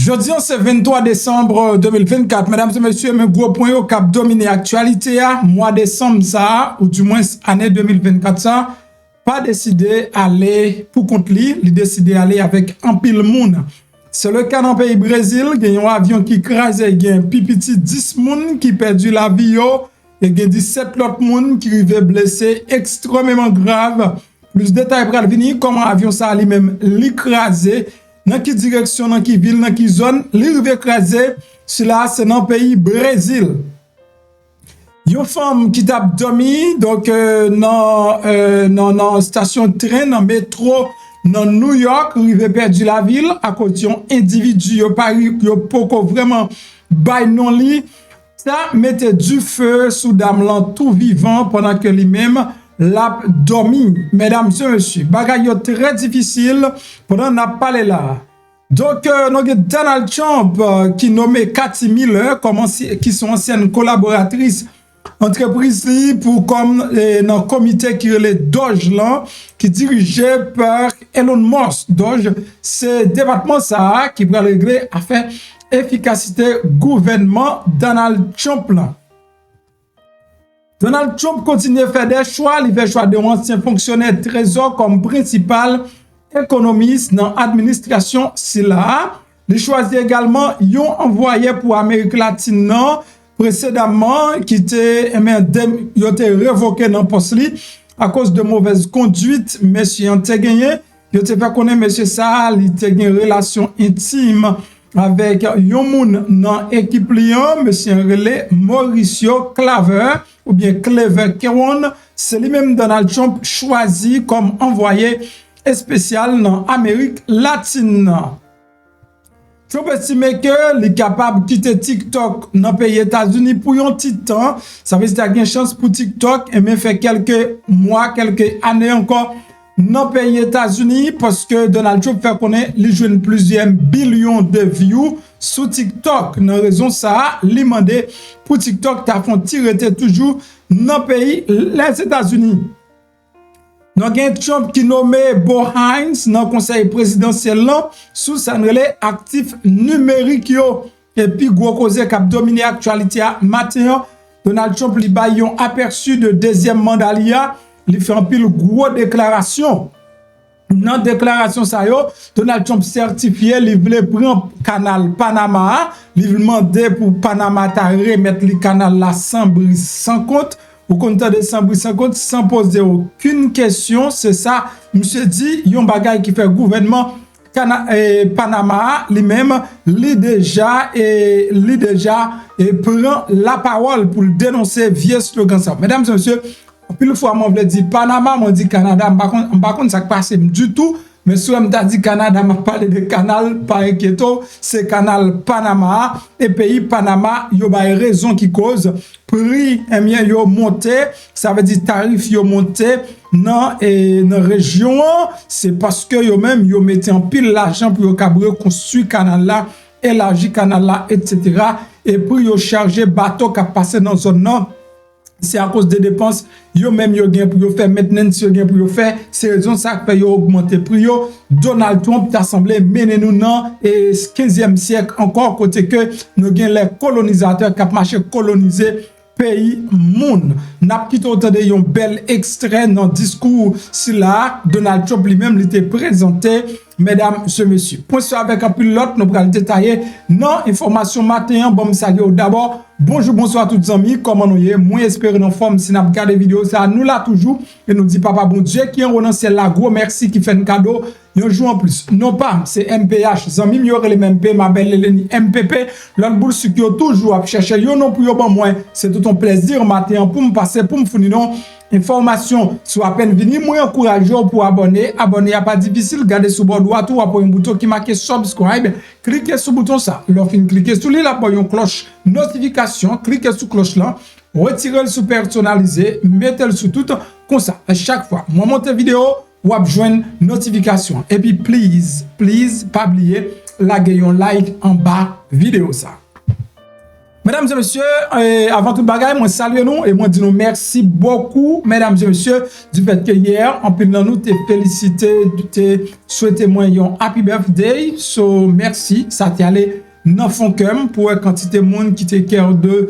Jeudi, c'est 23 décembre 2024. Mesdames et messieurs, mes gros points au cap dominé actualité mois décembre ça, ou du moins année 2024 ça, pas décidé aller pour compte li, il décidé aller avec un pile Moun. C'est le cas dans le pays Brésil, il y a un avion qui crase, il y a un pipiti 10 moun qui perdu la vie, et il y a 17 autres moun qui arrivent blessés extrêmement grave. Plus de détails pour venir, comment avion ça lui-même l'écrasé. Dans quelle direction, dans quelle ville, dans quelle zone, l'île écrasé, cela c'est dans le pays Brésil. Une femme qui t'a dormi, donc dans station de train, dans métro, dans New York, arrivé perdu la ville, à cause d'un individu, qui pas vraiment bail non li, ça mettait du feu sous dame tout vivant pendant que lui-même l'a dormi. Mesdames et messieurs, bagaille très difficile pendant qu'on a parlé là. Donc, nous avons Donald Trump qui nommé Cathy Miller qui sont anciennes collaboratrices entreprise pour comme dans le comité qui est le Doge là, qui est dirigé par Elon Musk. Doge, c'est le département ça qui va régler affaire efficacité gouvernement Donald Trump là. Donald Trump continue à faire des choix. Il fait choix de ancien fonctionnaire trésor comme principal économiste dans l'administration. C'est là. Il choisit également un envoyé pour l'Amérique latine non, précédemment qui était révoqué dans le poste à cause de mauvaise conduite. Monsieur a gagné. Il a fait connaître monsieur ça. Il a gagné une relation intime avec un moun dans l'équipe Lyon, monsieur relais Mauricio Claver ou bien Clever Keron, c'est lui-même Donald Trump choisi comme envoyé spécial dans l'Amérique latine. Trump estime que il est capable de quitter TikTok dans le pays États-Unis pour un petit temps. Ça veut dire qu'il y a une chance pour TikTok et même fait quelques mois, quelques années encore dans le pays États-Unis parce que Donald Trump fait connaître les jeunes plusieurs millions de views sur TikTok. Dans raison ça, il demande pour TikTok ta font tirer toujours dans le pays les États-Unis. Nous avons Trump qui nommé Bo Hines dans le conseil présidentiel sous sa relais actif numérique et puis gros cause qui a dominé l'actualité matin. Donald Trump li ba yon aperçu de deuxième mandat il fait un pile gros déclaration. Dans déclaration ça yo, Donald Trump certifié, il voulait prendre canal Panama, il demandé pour Panama ta remettre le canal là sans brise sans compte, au compte de sans brise sans compte, sans poser aucune question, c'est ça. Monsieur dit, yon bagay qui fait gouvernement Panama lui-même, lui déjà prend la parole pour dénoncer vieux slogan ça. Mesdames et messieurs, puis fois moi je dit Panama, moi dit Canada, par contre ça passe du tout, mais si on m'a dit Canada, m'a parlé de canal pas inquiéto, c'est canal Panama et pays Panama, yo ba raison qui cause prix bien yo monté, ça veut dire tarif yo monté dans région, c'est parce que yo même yo mettez en pile l'argent pour yo cabrer construire canal là, élargir canal là etc. et pour yo charger bateau qui passer dans zone nord. C'est à cause des dépenses, yo même yo gain pour yo faire maintenance, yo gain pour yo faire, c'est raison ça fait yo augmenter prix yo. Donald Trump t'a semblé mener nous dans et 15e siècle encore côté que nous gain les colonisateurs qui marché coloniser pays Moun. N'a quitté autant de yon bel extrait dans discours si là Donald Trump lui-même l'était présenté. Mesdames et messieurs, pour ça avec un pilote, nous allons détailler non information matin. Bon, salut d'abord. Bonjour, bonsoir tous les amis. Comment nous y est? Moi, espérons en forme. Si nous regardons la vidéo, ça nous l'a toujours. Et nous dit papa bon Dieu qui est renoncé là. Gros merci qui fait un cadeau. Un jour en plus. Non pas, c'est MPH. Zami mieux les MP, ma belle Hélène MPP. L'autre boule qui est toujours à chercher. Yo non pour yo bon moi. C'est tout un plaisir matin pour me passer, pour me fournir non. Information soit à peine venu, moi encourage pour abonner. Abonner à pas difficile, gardez sous bord droit ou après un bouton qui marque subscribe. Cliquez sur le bouton ça. Lorsque vous cliquez sur lui là pour une cloche notification, cliquez sur cloche là, retirez le sous personnalisé, mettez le sous tout comme ça. À chaque fois, moi monte vidéo ou joindre notification. Et puis please pas oublier la un like en bas vidéo ça. Mesdames et messieurs, avant toute bagaille, moi salue nous et moi dis nous merci beaucoup, mesdames et messieurs, du fait que hier, en pile nous te félicité, te souhaité moi un happy birthday. So merci, ça t'est allé dans fond cœur pour une quantité de monde qui te cœur de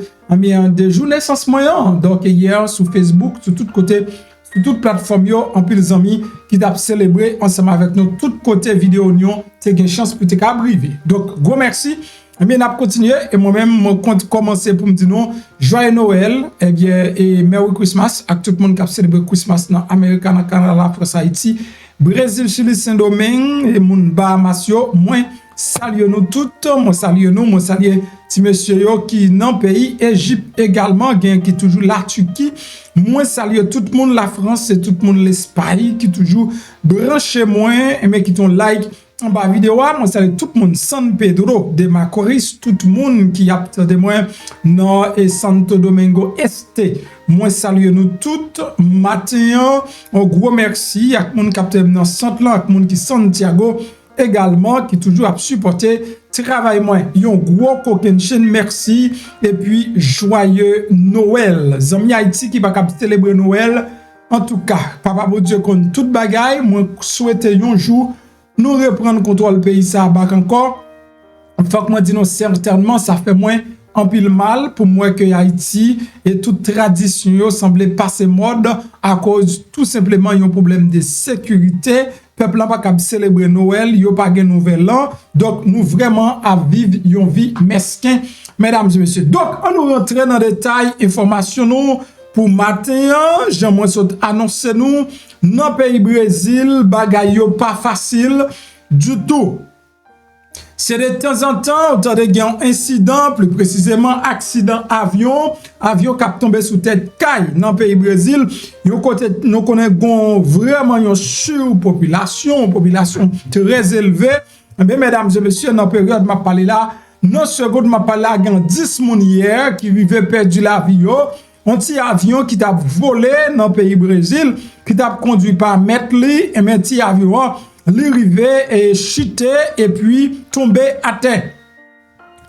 jour naissance moyen. Donc hier sur Facebook, sur tout côté, sur toute plateforme yo, en pile amis qui t'a célébré ensemble avec nous tout côté vidéo nous, t'as une chance pour te arriver. Donc gros merci. Eh bien, on a continué et moi-même, je compte commencer pour me dire non, joyeux Noël, eh bien, et Merry Christmas à tout le monde qui a célébré Christmas dans l'Amérique, dans le Canada, la France, Haïti, Brésil, Chili, Saint-Domingue et mon Bahamas. Moi, salue nous toutes, moi salue nous, moi salue ti monsieur yo qui dans pays Égypte également, qui toujours la Turquie. Moi salue tout le monde la France et tout le monde l'Espagne qui toujours branché moi et qui ton like en bas vidéo, moi salue tout le monde San Pedro de Macorís, tout le monde qui a de moi dans et Santo Domingo Este. Moi salue nous toutes matin, un gros merci à tout le monde qui a dans centre là, monde qui Santiago également qui toujours a supporté travail moi. Un gros coquin chaîne merci et puis joyeux Noël. Zami Haïti qui va célébrer Noël. En tout cas, papa bon Dieu qu'on toute bagaille, moi souhaite un jour nous reprendre contrôle pays ça bac encore. Faut que moi dis non certainement ça fait moins en pile mal pour moi que Haïti et toute tradition semblait passer mode à cause tout simplement un problème de sécurité. Peuple n'a pas qu'à célébrer Noël, yo pas gen nouvel an. Donc nous vraiment à vivre une vie mesquin mesdames et messieurs. Donc on nous rentre dans détail information nous pour matin, j'aimerais annoncer nous dans pays Brésil, bagay yo pas facile du tout. C'est de temps en temps, autant de un incident, plus précisément accident avion qui a tombé sous tête caille dans le pays Brésil. Yo côté nous connaissons vraiment une surpopulation, population très élevée. Mais mesdames et messieurs, dans la période m'a parlé là, non seconde m'a parlé là, il y a 10 moun hier qui vivaient perdu l'avion. Un petit avion qui t'a volé dans le pays Brésil, qui t'a conduit par Metli, et un petit avion l'arrivé et chuté et puis tombé à terre.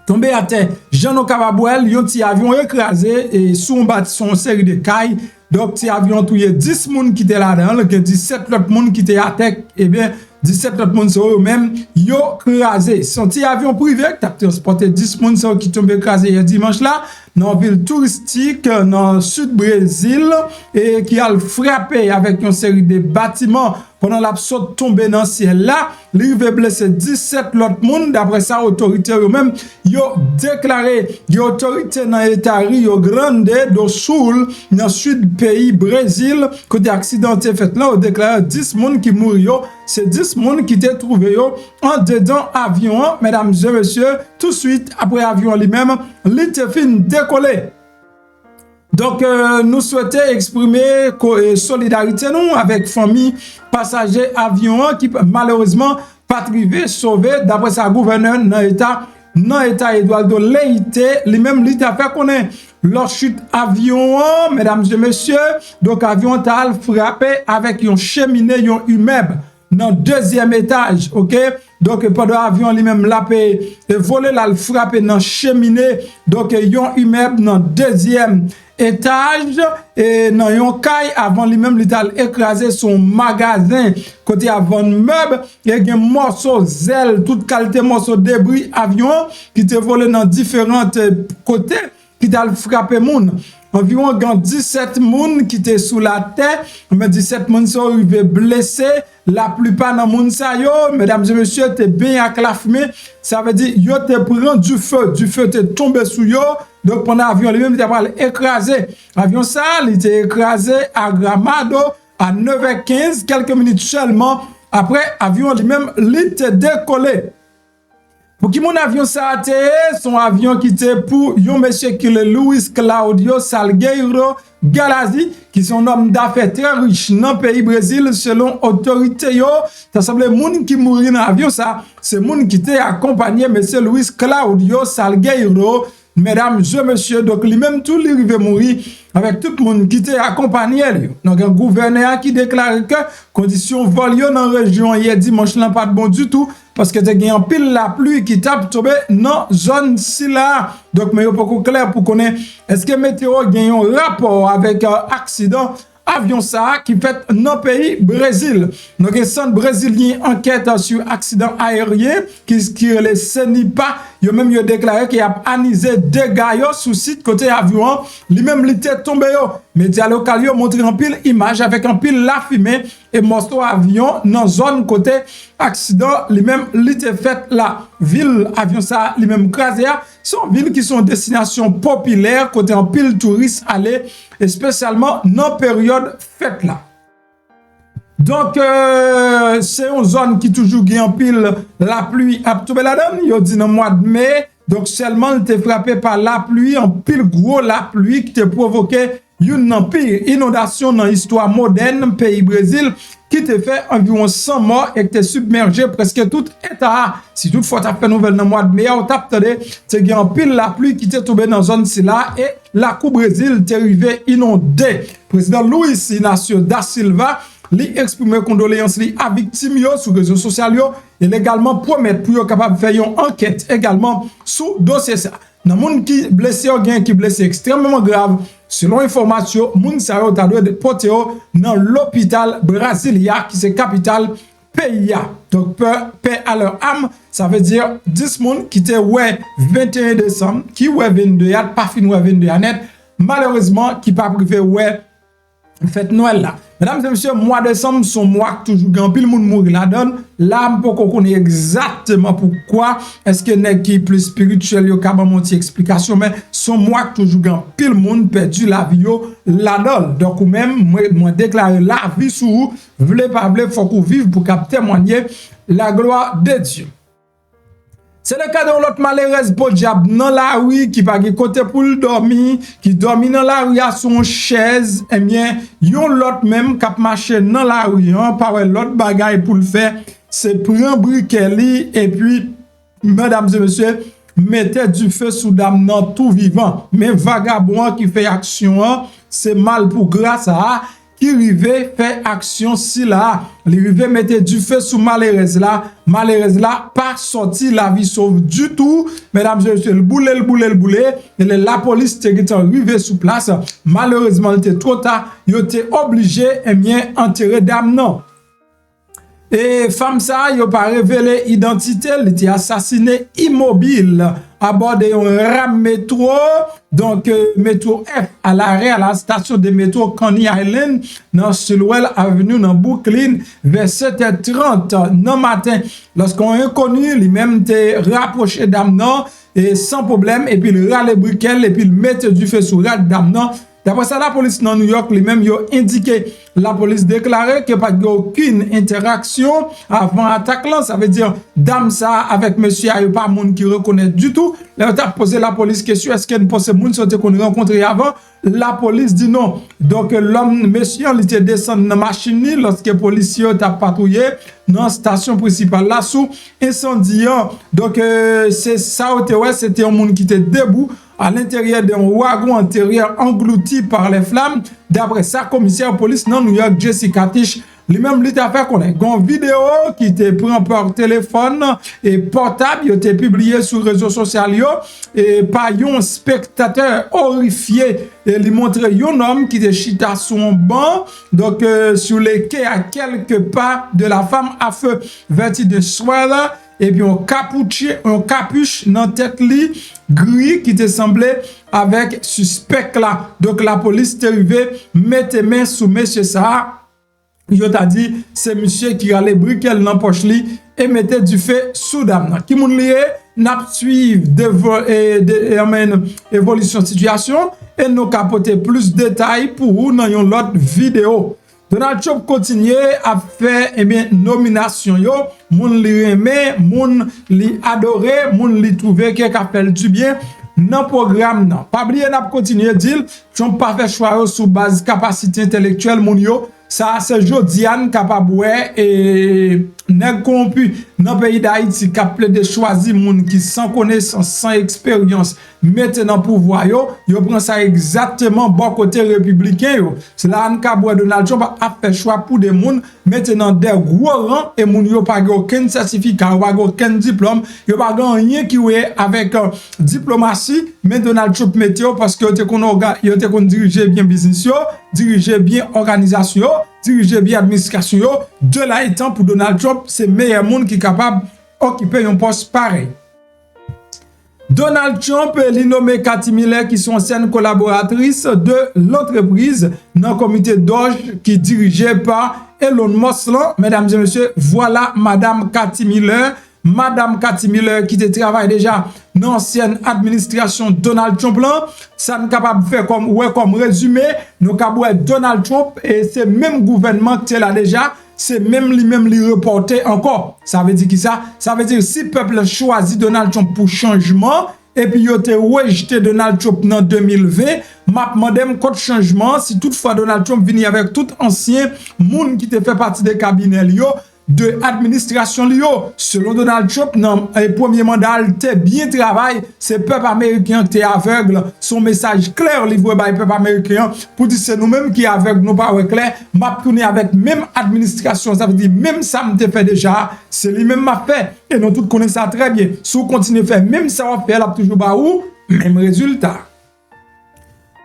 Tombé à terre. Jean Cababouel, un petit avion écrasé et sous son série de cailles. Donc, petit avion touye 10 moun qui étaient là-dedans, 17 autres moun qui étaient à terre, et bien, 17 autres moun sont eux-mêmes, yo écrasé. Son petit avion privé qui a transporté 10 moun qui tombent écrasé hier dimanche là, dans une ville touristique, dans le sud Brésil, et qui a frappé avec une série de bâtiments pendant l'absurde tombé dans le ciel là, il va blesser 17 autres moun. D'après ça, autorité eux-mêmes, yo déclaré, yo autorité dans l'état Rio Grande do Sul, dans le sud pays Brésil, côté accidenté fait là, on déclaré 10 moun qui mourent. C'est 10 moun qui étaient trouvés en dedans avion, mesdames et messieurs, tout de suite après avion lui-même, il était fin décoller. Donc, nous souhaitons exprimer solidarité nous avec famille passagers avion qui malheureusement pas arrivé sauvé d'après sa gouverneur dans l'état Eduardo Leite, lui-même l'état fait connaître leur chute avion, mesdames et messieurs. Donc, avion a frappé avec un cheminée, un immeuble dans le deuxième étage, ok? Donc, pendant l'avion lui-même l'a volé, l'a frappé dans cheminée, donc il y a un immeuble dans le deuxième étage et dans un caille avant lui-même il a écrasé son magasin côté avant meuble et il y a un morceau zèle toute qualité morceau débris avion qui était volé dans différents côtés qui a frappé moun. Environ 17 moun qui étaient sous la terre, mais 17 moun sont arrivés blessés. La plupart dans moun sa yo, mesdames et messieurs, t'es bien acclafmé. Ça veut dire yo te prend du feu t'es tombé sous yo. Donc pendant l'avion lui-même il était écrasé. L'avion ça, il était écrasé à Gramado à 9h15, quelques minutes seulement après avion lui-même il était décollé. Pour qui mon avion ça a été, son avion qui était pour un monsieur qui est Luis Claudio Salgueiro Galazzi, qui sont un homme d'affaires très riche dans le pays Brésil, selon autorité yo. Ça semble moun qui mourit dans l'avion ça, c'est moun qui était accompagné monsieur Luis Claudio Salgueiro. Mesdames et messieurs, donc lui-même tout lui arrivé mourir avec tout le monde qui était accompagné. Donc un gouverneur qui déclare que conditions vol dans la région hier dimanche là pas bon du tout. parce que te gen pile la pluie qui tape tomber dans zone si là. Donc mais pas clair pour connaître est-ce que météo gen un rapport avec accident avion ça qui fait dans pays Brésil. Donc un centre brésilien enquête sur accident aérien qui les Senipa, yo même yo déclaré qu'il a analysé dégâts yo sous site côté avion, lui même li tête tombé yo. Média local yo montré en pile image avec en pile la fumée et morceau avion dans zone côté accident, lui même li te fait la ville avion ça lui même Kraze sont villes qui sont destination populaire côté en pile touristes aller et spécialement dans période fête là. Donc c'est une zone qui toujours gagne en pile la pluie a tomber la donne, yo dit dans mois de mai. Donc seulement il était frappé par la pluie en pile gros la pluie qui te provoqué une pire inondation dans l'histoire moderne pays Brésil qui te fait environ 100 morts et qui te submergé presque tout état. Si toutefois tu as fait nouvelle dans le mois de mai, tu as entendu en pile la pluie qui te tombé dans la zone si là et la coupe Brésil t'est arrivé inondé. Président Luis Inácio da Silva li exprimer condoléances li à victime yo sur réseaux sociaux yo et également promettre pour yo capable faire une enquête également sous dossier ça. Dans monde qui blessé ou gen qui blessé extrêmement grave selon information moun sa yo ta doit porter dans l'hôpital Brasilia qui c'est capitale pays. Donc paix à leur âme, ça veut dire 10 moun qui était 21 décembre qui 22 y a pas fini 22 net malheureusement qui pas privé fête Noël là. Mesdames et messieurs, mois de décembre son mois toujours grand pile moun mouri la donne. Là pour qu'on connaît exactement pourquoi est-ce que nèg qui plus spirituel yo ka ban monti explication mais son mois toujours grand pile moun perdu la vie yo la donne. Donc ou même moi déclarer la vie sous vle pas vle faut qu'on vive pour témoigner la gloire de Dieu. C'est le cas de l'autre malheureuse pour diable dans la rue qui pas côté pour le dormir, qui dormi dans la rue à son chaise, eh bien, yon l'autre même qui marché dans la rue, par l'autre bagaille pour le faire, c'est prendre briquet et puis mesdames et messieurs, mettez du feu sous dame dans tout vivant. Mais vagabond qui fait action, c'est mal pour grâce à qui rive fait action si là, li rive mettre du feu sous malheureuse là pas sorti la vie sauve du tout. Mesdames et messieurs, le boulet et la police était arrivé sous place. Malheureusement, il était trop tard, il était obligé et bien enterrer dame non. Et femme ça, il pas révélé identité, il était assassiné immobile à bord d'un ram métro, donc métro F à l'arrêt à la station de métro Coney Island dans Sulwell Avenue dans Brooklyn vers 7h30 dans matin. Lorsqu'on inconnu lui-même t'est rapproché d'amnan et sans problème et puis il râle briquet et puis il met du feu sur rad d'amnan. D'après ça, la police dans New York, lui-même, il a indiqué, la police déclaré qu'il n'y a pas aucune interaction avant l'attaque là. Ça veut dire, dame ça, avec monsieur, il n'y a pas de monde qui reconnaît du tout. Là, on a posé la police question, est-ce qu'il y a une possibilité qu'on rencontré avant? La police dit non. Donc, l'homme, monsieur, il était descendu dans la machine lorsque les policiers ont patrouillé dans la station principale là, sous incendie. Donc, c'est ça, c'était un monde qui était debout à l'intérieur d'un wagon intérieur englouti par les flammes. D'après ça, commissaire de police dans New York, Jessica Tish, lui-même, lui a fait connaître une vidéo qui était prise par téléphone et portable, il a été publié sur les réseaux sociaux et par un spectateur horrifié. Et il montrait un homme qui était chita son banc, donc sur les quais à quelques pas de la femme à feu, vêtue de soie et puis un capuche dans tête li gris qui te semblait avec suspect là. Donc la police est arrivée, mettez main sous monsieur ça. Yo t'a dit c'est monsieur qui a les briquets dans poche li et mettait du feu sous dame. Qui moun lié n'a suivre évolution situation et nous capoter plus de détails pour vous dans une autre vidéo. Donald Trump continue à faire nomination yo, moun li aimé, moun li adoré, moun li trouvé qui a fait du bien dans programme nan. Pas oublier n'a continuer dire Trump pas fait choix sur base capacité intellectuelle moun yo. Ça c'est Jodiane capable et nèg corrompu dans pays d'Haïti qui a plaidé choisir moun qui sans connaissance, sans expérience, maintenant pouvoir yo prend ça exactement bon côté républicain yo. C'est là que Donald Trump a fait choix pour des moun maintenant des gros rangs et moun yo pas aucun certificat, pas aucun diplôme, yo pas rien qui est avec diplomatie, mais Donald Trump météo parce que yo te kon diriger bien business yo, diriger bien organisation, diriger bien administration. De là étant pour Donald Trump, c'est meilleur monde qui est capable d'occuper un poste pareil. Donald Trump est nommé Cathy Miller qui sont anciennes collaboratrices de l'entreprise dans le comité Doge qui est dirigé par Elon Musk. Mesdames et messieurs, voilà Madame Cathy Miller. Madame Cathy Miller qui travaille déjà dans l'ancienne administration Donald Trump là, ça nous capable de faire comme résumé, nous capable Donald Trump et c'est même gouvernement qui est là déjà, c'est même lui reporter encore. Ça veut dire qui ça? Ça veut dire si le peuple choisit Donald Trump pour changement et puis il a rejeté Donald Trump en 2020, m'a demandé contre changement si toutefois Donald Trump vient avec tout ancien monde qui te fait partie des cabinets de administration liyo. Selon Donald Trump, dans le premier mandat, il bien travail, c'est le peuple américain qui est aveugle. Son message clair livré par le peuple américain pour dire c'est nous-mêmes qui est aveugle, nous pas clair. M'a tourné avec même administration, ça veut dire même ça me fait déjà, c'est lui-même m'a fait. Et nous tous connaissons ça très bien. Si vous continuez à faire même ça, on fait là toujours pas où même résultat.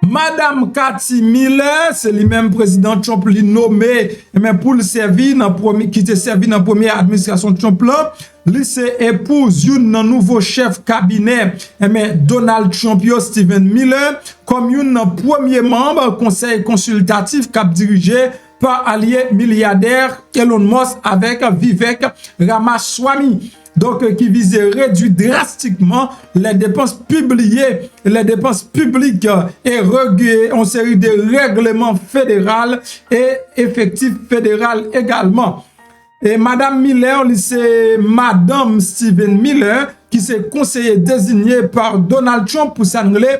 Madame Cathy Miller, c'est lui-même président Trump lui nommé mais pour le servir dans premier qui était servi dans première administration Trump là, lui c'est épouse un nouveau chef cabinet mais Donald Trump Stephen Miller comme un premier membre conseil consultatif qui a dirigé par allié milliardaire Elon Musk avec Vivek Ramaswamy. Donc, qui visait réduire drastiquement les dépenses publiques et réguler en série de règlements fédéraux et effectifs fédéraux également. Et Madame Miller, c'est Madame Stephen Miller, qui s'est conseiller désigné par Donald Trump pour s'annoncer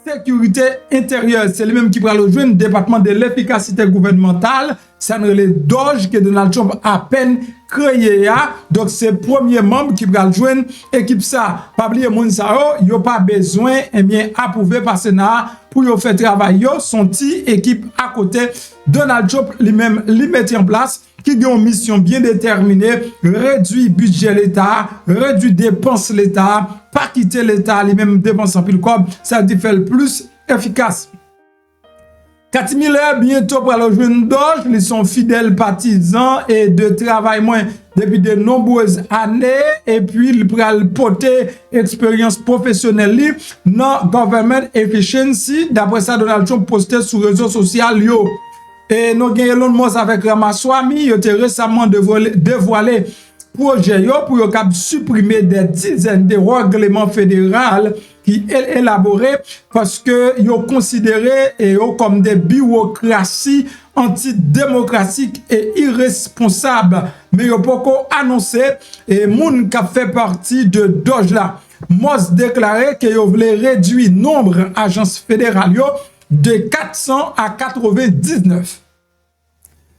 sécurité intérieure. C'est lui-même qui prend le joint département de l'efficacité gouvernementale. Ça ne les doge que Donald Trump a peine créé. Donc, c'est le premier membre qui va joindre équipe ça. Pas oublier moun sa yo, yo pas besoin bien approuvé par Sénat pour yo faire travail yo, son petit équipe à côté. Donald Trump lui-même lui met en place qui a une mission bien déterminée, réduire budget l'État, réduire dépenses l'État, pas quitter l'État, lui-même dépenses en pile comme ça dit fait le plus efficace. Cathy Miller bientôt pour le jeune Doge, ils sont fidèles partisans et de travail moins depuis de nombreuses années et puis ils prennent porter expérience professionnelle dans government efficiency. D'après ça, Donald Trump posté sur les réseaux sociaux yo. Et nous avons Elon Musk avec Ramaswamy, il a récemment dévoilé projet yo pour supprimer des dizaines de règlements fédéraux qui est élaboré parce que yo considéré comme des bureaucraties antidémocratiques et irresponsables. Mais yo poko annoncé et moun qui fait partie de Doge là. Musk déclaré que yo voulait réduire nombre agences fédérales de 400 à 99.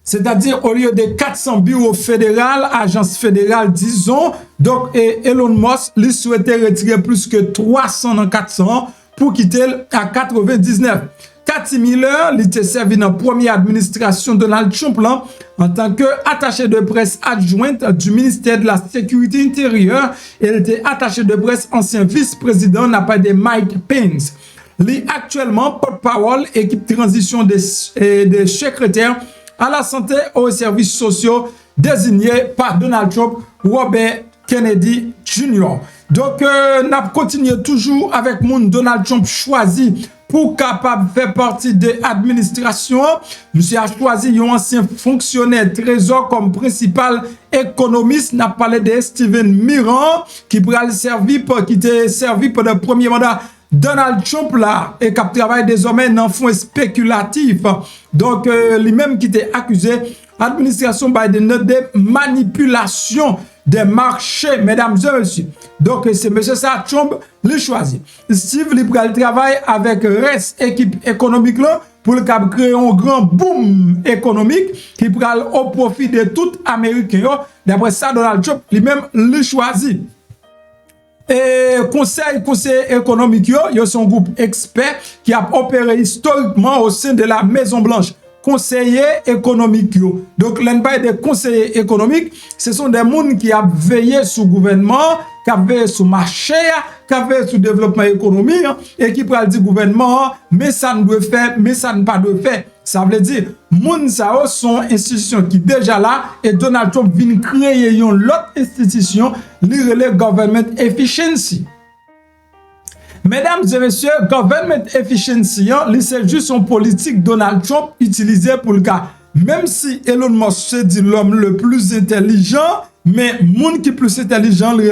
C'est-à-dire au lieu de 400 bureaux fédéraux, agences fédérales, disons, donc Elon Musk lui souhaitait retirer plus que 300 dans 400 pour quitter à 99. Cathy Miller, il était servi dans la première administration de Donald Trump là, en tant qu'attaché de presse adjointe du ministère de la Sécurité intérieure. Elle était attaché de presse ancien vice-président n'a pas de Mike Pence. Il est actuellement porte-parole équipe transition des secrétaires à la santé et aux services sociaux désigné par Donald Trump, Robert Kennedy Jr. Donc, nous continuons toujours avec Moun Donald Trump choisi pour capable faire partie de l'administration. Monsieur a choisi un ancien fonctionnaire trésor comme principal économiste. N'a parlé de Steven Miran qui pourrait servir qui était servi pour le premier mandat Donald Trump là et qui travaille désormais dans un fonds spéculatif. Donc, lui-même qui était accusé, administration Biden de manipulation des marchés, mesdames et messieurs. Donc, c'est M. Trump le choisi. Steve li pral travaille avec reste équipe économique là pour le cap créer un grand boom économique qui pral au profit de tout Américain. D'après ça, Donald Trump lui-même le choisi. Et conseil économique, yo son groupe expert qui a opéré historiquement au sein de la Maison Blanche. Conseillers économiques. Donc, l'envers des conseillers économiques, ce sont des gens qui ont veillé sur le gouvernement, qui ont veillé sur le marché, qui ont veillé sur le développement économique et qui peuvent dire au gouvernement, mais ça ne doit faire, mais ça ne pas doit faire. Ça veut dire, moun sa sont institutions qui déjà là et Donald Trump vient créer une autre institution, le government efficiency. Mesdames et messieurs, government efficiency, c'est juste une politique Donald Trump utilisée pour le cas. Même si Elon Musk se dit l'homme le plus intelligent, mais moun qui plus intelligent le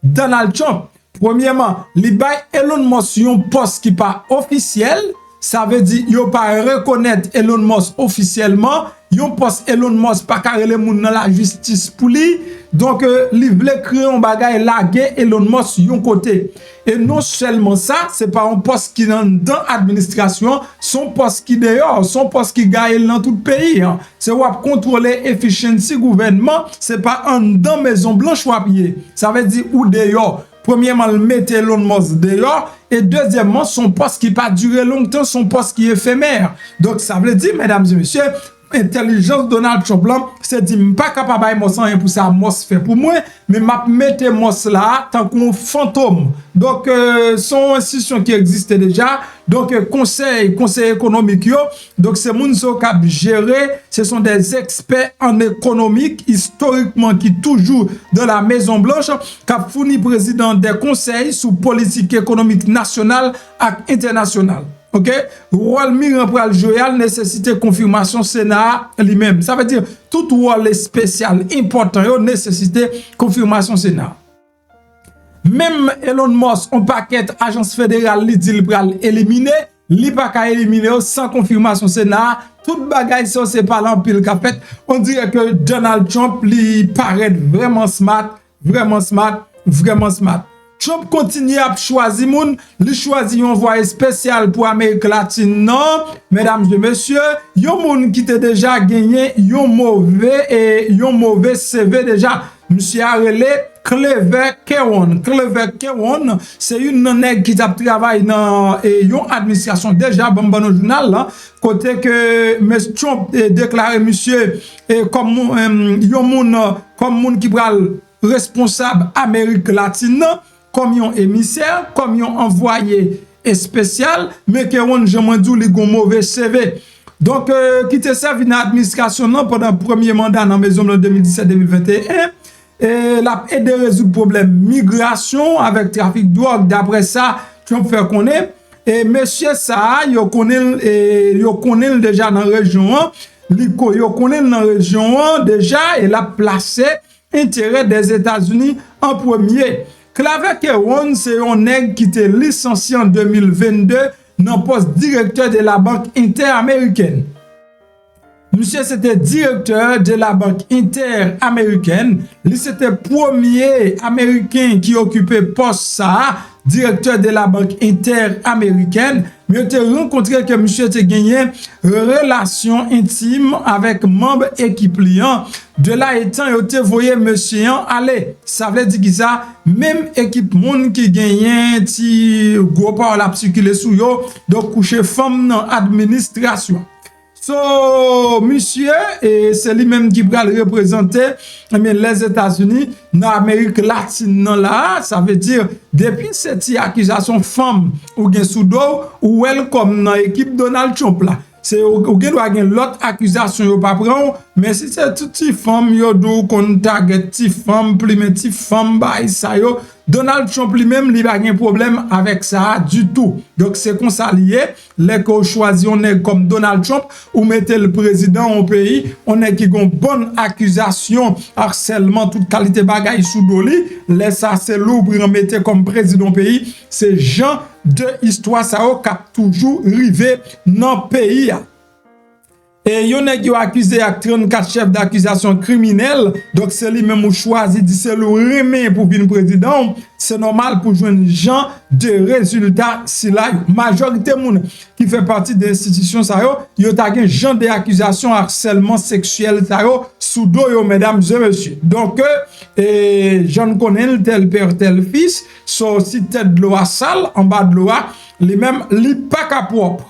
Donald Trump. Premièrement, li bay Elon Musk un poste qui pas officiel, ça veut dire yo pas reconnaître Elon Musk officiellement, yon poste Elon Musk pas carré les moun dans la justice pour lui. Donc, li vle créer un bagay laguer Elon Musk yon côté. Et non seulement ça, c'est pas un poste qui dans l'administration, son poste qui dehors, son poste qui gagne dans tout le pays. C'est wap contrôler efficiency gouvernement, c'est pas un dans Maison Blanche wap yé. Ça veut dire ou dehors. Premièrement, le mettre Elon Musk dehors. Et deuxièmement, son poste qui pas durer longtemps, son poste qui est éphémère. Donc, ça veut dire, mesdames et messieurs, intelligence Donald Trump là, c'est dit pas capable de moi rien pour ça Mos fait pour moi mais m'a mettre Mos là tant qu'on fantôme. Donc son institution qui existait déjà, donc conseil économique yo, donc c'est moun so cap gérer, ce sont des experts en économique historiquement qui toujours dans la Maison Blanche cap fourni président des conseils sous politique économique nationale et internationale. OK, rôle miran pral joyal nécessité confirmation Sénat lui-même. Ça veut dire tout rôle spécial important yo nécessité confirmation Sénat. Même Elon Musk on paquet agence fédérale li dit pral éliminer, li pas ka éliminer sans confirmation Sénat. Tout bagay ça c'est pas l'empile qu'a fait. On dirait que Donald Trump li paraît vraiment smart. Trump continue à choisir moun, li choisi un envoyé spécial pour Amérique latine non, mesdames et messieurs, yon moun qui te déjà gagné yon mauvais CV déjà. Monsieur a relé Kraze, c'est une nèg qui a travaillé dans yon administration déjà bon journal là, côté que M. Trump déclaré monsieur comme yon moun qui pral responsable Amérique latine comme yon émissaire, comme yon envoyé spécial, mais que on jamais dit li gon mauvais CV. Donc qui te servi dans l'administration pendant le premier mandat dans maison de 2017-2021 et l'a aidé à résoudre problème migration avec trafic de drogue. D'après ça, Trump fait connaître et monsieur ça yo connaît déjà dans la région, yo connaît dans la région déjà et l'a placé intérêt des États-Unis en premier. Kraze, c'est un nègre qui était licencié en 2022 dans le poste directeur de la Banque interaméricaine. Monsieur, c'était directeur de la Banque interaméricaine. Lui, c'était le premier Américain qui occupait poste ça, directeur de la Banque interaméricaine. Mais tu as rencontré que monsieur a gagné relation intime avec membre équipe client. De là étant, tu voyé monsieur aller. Ça veut dire que ça, même équipe monde qui gagne, ti gros par la circuler sous yo, donc coucher femme dans administration. So, monsieur, et c'est lui-même qui va le représenter les États-Unis dans l'Amérique latine. Là, ça veut dire, depuis cette accusation femme ou gen soudo, ou welcome dans l'équipe Donald Trump là. C'est ou gen doit gen l'autre accusation yo pas prend, mais si c'est tout petit femme yo do kon target petit femme, petit femme bay ça yo, Donald Trump lui-même il a gen problème avec ça du tout. Donc c'est comme ça lié, les qu'on choisit on est comme Donald Trump ou mettez le président au pays, on est qui gon bonne accusation harcèlement toute qualité bagaille sous doli, laisse ça c'est lourd mettez comme président pays, c'est gens de histoire ça qui a toujours rivé dans le pays. Et yon nèg yo accusé avec 34 chefs d'accusation criminelle. Donc c'est lui même ou choisi dit c'est le remet pour venir président. C'est normal pour joindre gens de résultats si la majorité moun qui fait partie de l'institution ça yo ta gen gens d'accusation harcèlement sexuel ça yo sous dos yo mesdames et messieurs. Donc j'en connais tel père tel fils so si tête de l'eau sale en bas de l'eau les mêmes li pas ka propre.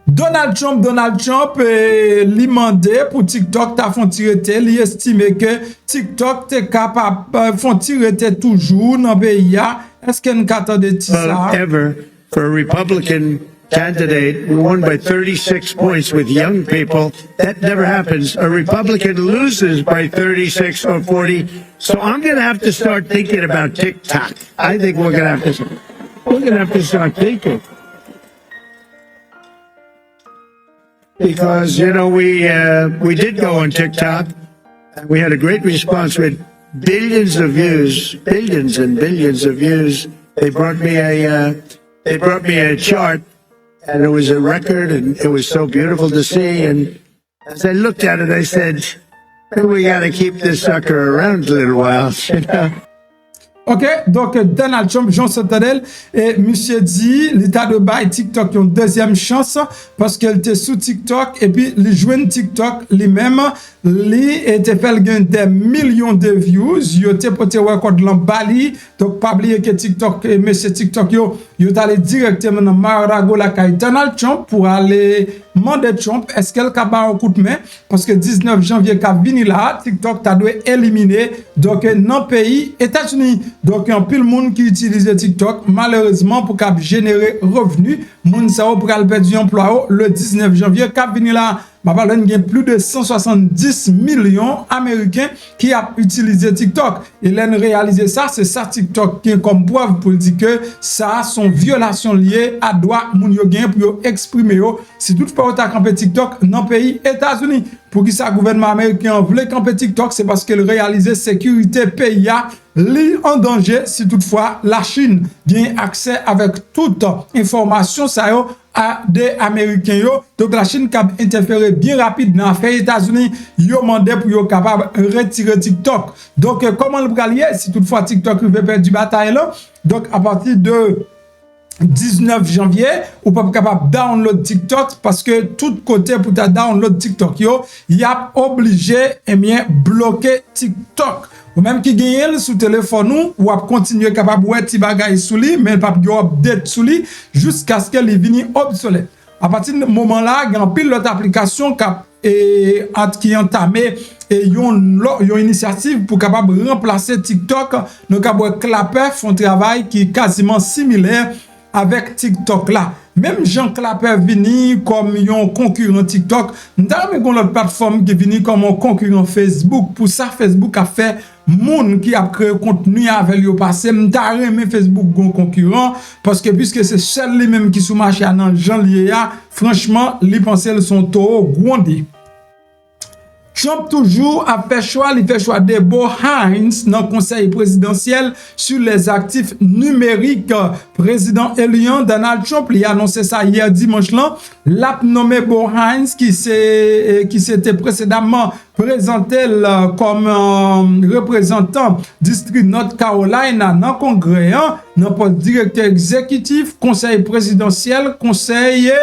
Donald Trump li mandé pour TikTok ta font tirer li estime que TikTok te capable font tirer toujours dans pays ya. Est-ce qu'on attend de ça? Ever for a Republican candidate who won by 36 points with young people, that never happens. A Republican loses by 36 or 40. So I'm going to have to start thinking about TikTok. I think we're going to have to start thinking. Because, you know, we did go on TikTok. We had a great response with billions of views, billions and billions of views. They brought me a chart, and it was a record, and it was so beautiful to see. And as I looked at it, I said, we got to keep this sucker around a little while, you know. Ok, donc Donald Trump, Jean Santadel, et monsieur dit, l'état de bail TikTok une deuxième chance parce qu'elle était sous TikTok et puis les joindre TikTok lui-même, lui était fait des millions de views, il était porté record dans Bali, donc pas oublier que TikTok, monsieur TikTok, yo allé directement dans Mar-a-Lago la caille Donald Trump pour aller demander Trump, est-ce qu'elle a un coup de main parce que 19 janvier qu'a vini là, TikTok t'a dû éliminer donc dans le pays États-Unis. Donc un pile monde qui utilise TikTok malheureusement pour qu'a générer revenus, moun ça pour qu'a perdu emploi le 19 janvier qu'a vini là. Il y a plus de 170 millions Américains qui ont utilisé TikTok. Et l'en réalisé ça, c'est ça TikTok qui est comme preuve pour dire que ça sont violations liées à droit moun yo gen pour exprimer yo. Si toutefois on a campé TikTok dans le pays États-Unis, pour qui ça gouvernement américain voulait camper TikTok, c'est parce qu'il réalisait sécurité pays li en danger si toutefois la Chine gagne accès avec toute information ça yo à des Américains yo. Donc la Chine a interféré bien rapide dans l'affaire États-Unis, yo mandé pour yo capable retirer TikTok. Donc comment le bralier si toutefois TikTok veut perdre du bataille là. Donc à partir de 19 janvier, ou pas capable download TikTok parce que tout côté pour ta download TikTok yo, y a obligé et bien bloquer TikTok. Ou même qui gagne sous téléphone nous, ou a continuer capable ouais ti bagay sous lui, mais pas yo update sous lui jusqu'à ce qu'elle vini obsolète. À partir de moment là, il y a pile l'autre application qui entamé et yon initiative pour capable remplacer TikTok. Donc capable Clapper font travail qui est quasiment similaire avec TikTok là. Même Jean Clapper vini comme un concurrent TikTok, nous avons une plateforme qui vini comme un concurrent Facebook. Pour ça, Facebook a fait Moun qui a créé contenu avec le passé. Nous avons Facebook un concurrent parce que puisque c'est seul lui même qui sous marché dans Jean Liéa, franchement, les pensées sont trop grondées. Trump toujours a fait choix, il fait choix de Bo Hines dans le conseil présidentiel sur les actifs numériques. Président éliant Donald Trump, il a annoncé ça hier dimanche là. L'a nommé Bo Hines qui s'était précédemment présenté comme représentant district North Carolina dans le Congrès, dans le directeur exécutif, conseil présidentiel, conseiller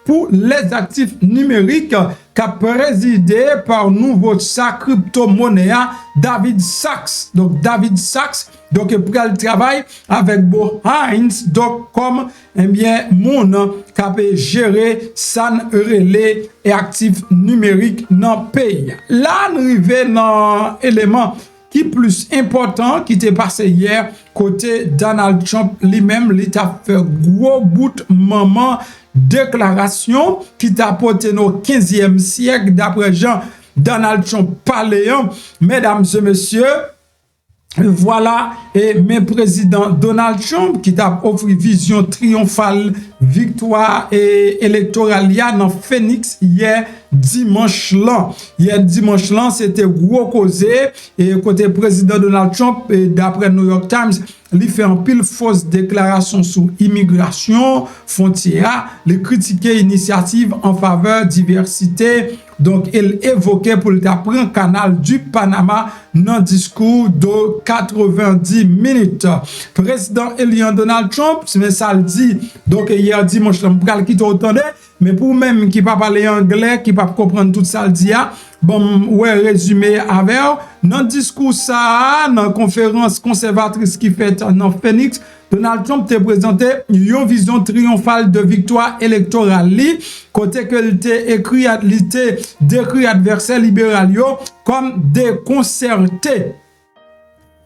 pour les actifs numériques qu'a présidé par nouveau sa crypto-monnaie David Sachs. Donc David Sachs donc pour le travail avec Bo Hines donc comme eh bien Moun qui peut gérer san relais et actifs numériques dans le pays. Là nous arrivons dans élément qui plus important qui t'est passé hier côté Donald Trump lui-même il a fait gros bout maman déclaration qui t'a porté au 15e siècle d'après Jean Donald Trump paléant. Mesdames et messieurs, voilà et mes président Donald Trump qui t'a offert vision triomphale victoire et électorale dans Phoenix hier dimanche là. Hier dimanche là, c'était gros causé et côté président Donald Trump et d'après New York Times li fait un pile fausse déclaration sur immigration, frontière, li critiquer initiative en faveur diversité. Donc, il évoquait pour le prendre canal du Panama dans discours de 90 minutes. Président éliant Donald Trump, mais ça le dit. Donc, hier dimanche, je vais quitter autant mais pour même qui pas parler anglais, qui pas comprendre tout ça le dit, bon, ouais, résumé avec, dans discours ça, dans conférence conservatrice qui fait dans Phoenix, Donald Trump te présenté une vision triomphale de victoire électorale li, côté que il te décrit adversaire libéral yo comme déconcerté.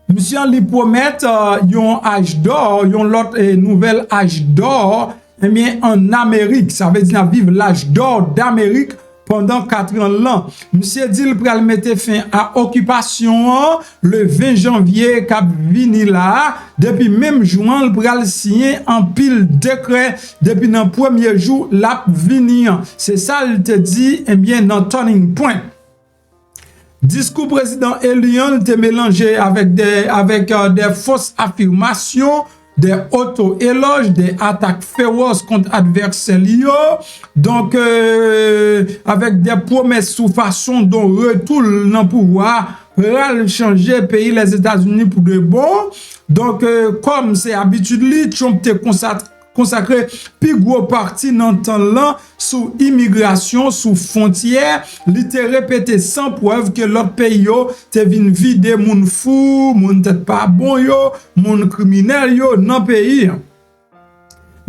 Monsieur li promet yon âge d'or, yon l'autre nouvel âge d'or, eh bien en Amérique, ça veut dire vivre l'âge d'or d'Amérique pendant 4 ans là. Monsieur dit il pral mettre fin à occupation le 20 janvier cap vini là. Depuis même juin, il pral signer en pile décret depuis dans premier jour la vini. C'est ça il te dit eh bien dans turning point. Discours président Elion te mélangé avec des fausses affirmations, des auto-éloges, des attaques féroces contre adversaires. Donc, avec des promesses sous façon dont retour dans le pouvoir, pour changer le pays, les États-Unis pour de bon. Donc, comme c'est habitude, Trump te consacré plus gros parti dans le temps là sous immigration, sous frontière, il te répété sans preuve que l'autre pays yo te vin vider moun fou, moun tête pas bon yo, moun criminel yo dans pays.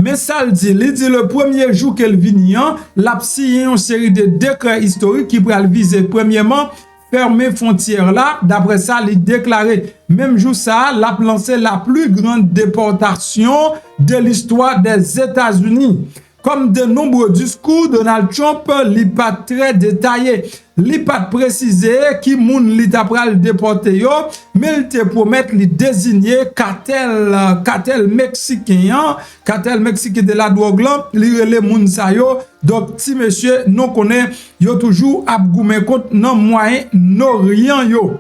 Mais ça il dit le premier jour qu'elle vient, l'a signé une série de décrets historiques qui pourraient viser premièrement fermer frontière là, d'après ça, il déclaré, même jour ça, l'a lancé la plus grande déportation de l'histoire des États-Unis. Comme de nombreux discours, Donald Trump n'est pas très détaillé. Il n'a pas précisé qui moun li t'a pral déporté yo, mais il te promet li désigner cartel mexicain de la drogue là, li relè moun sa yo. Donc si monsieur non connaît yo toujours ap goumen compte nan Moyen-Orient yo.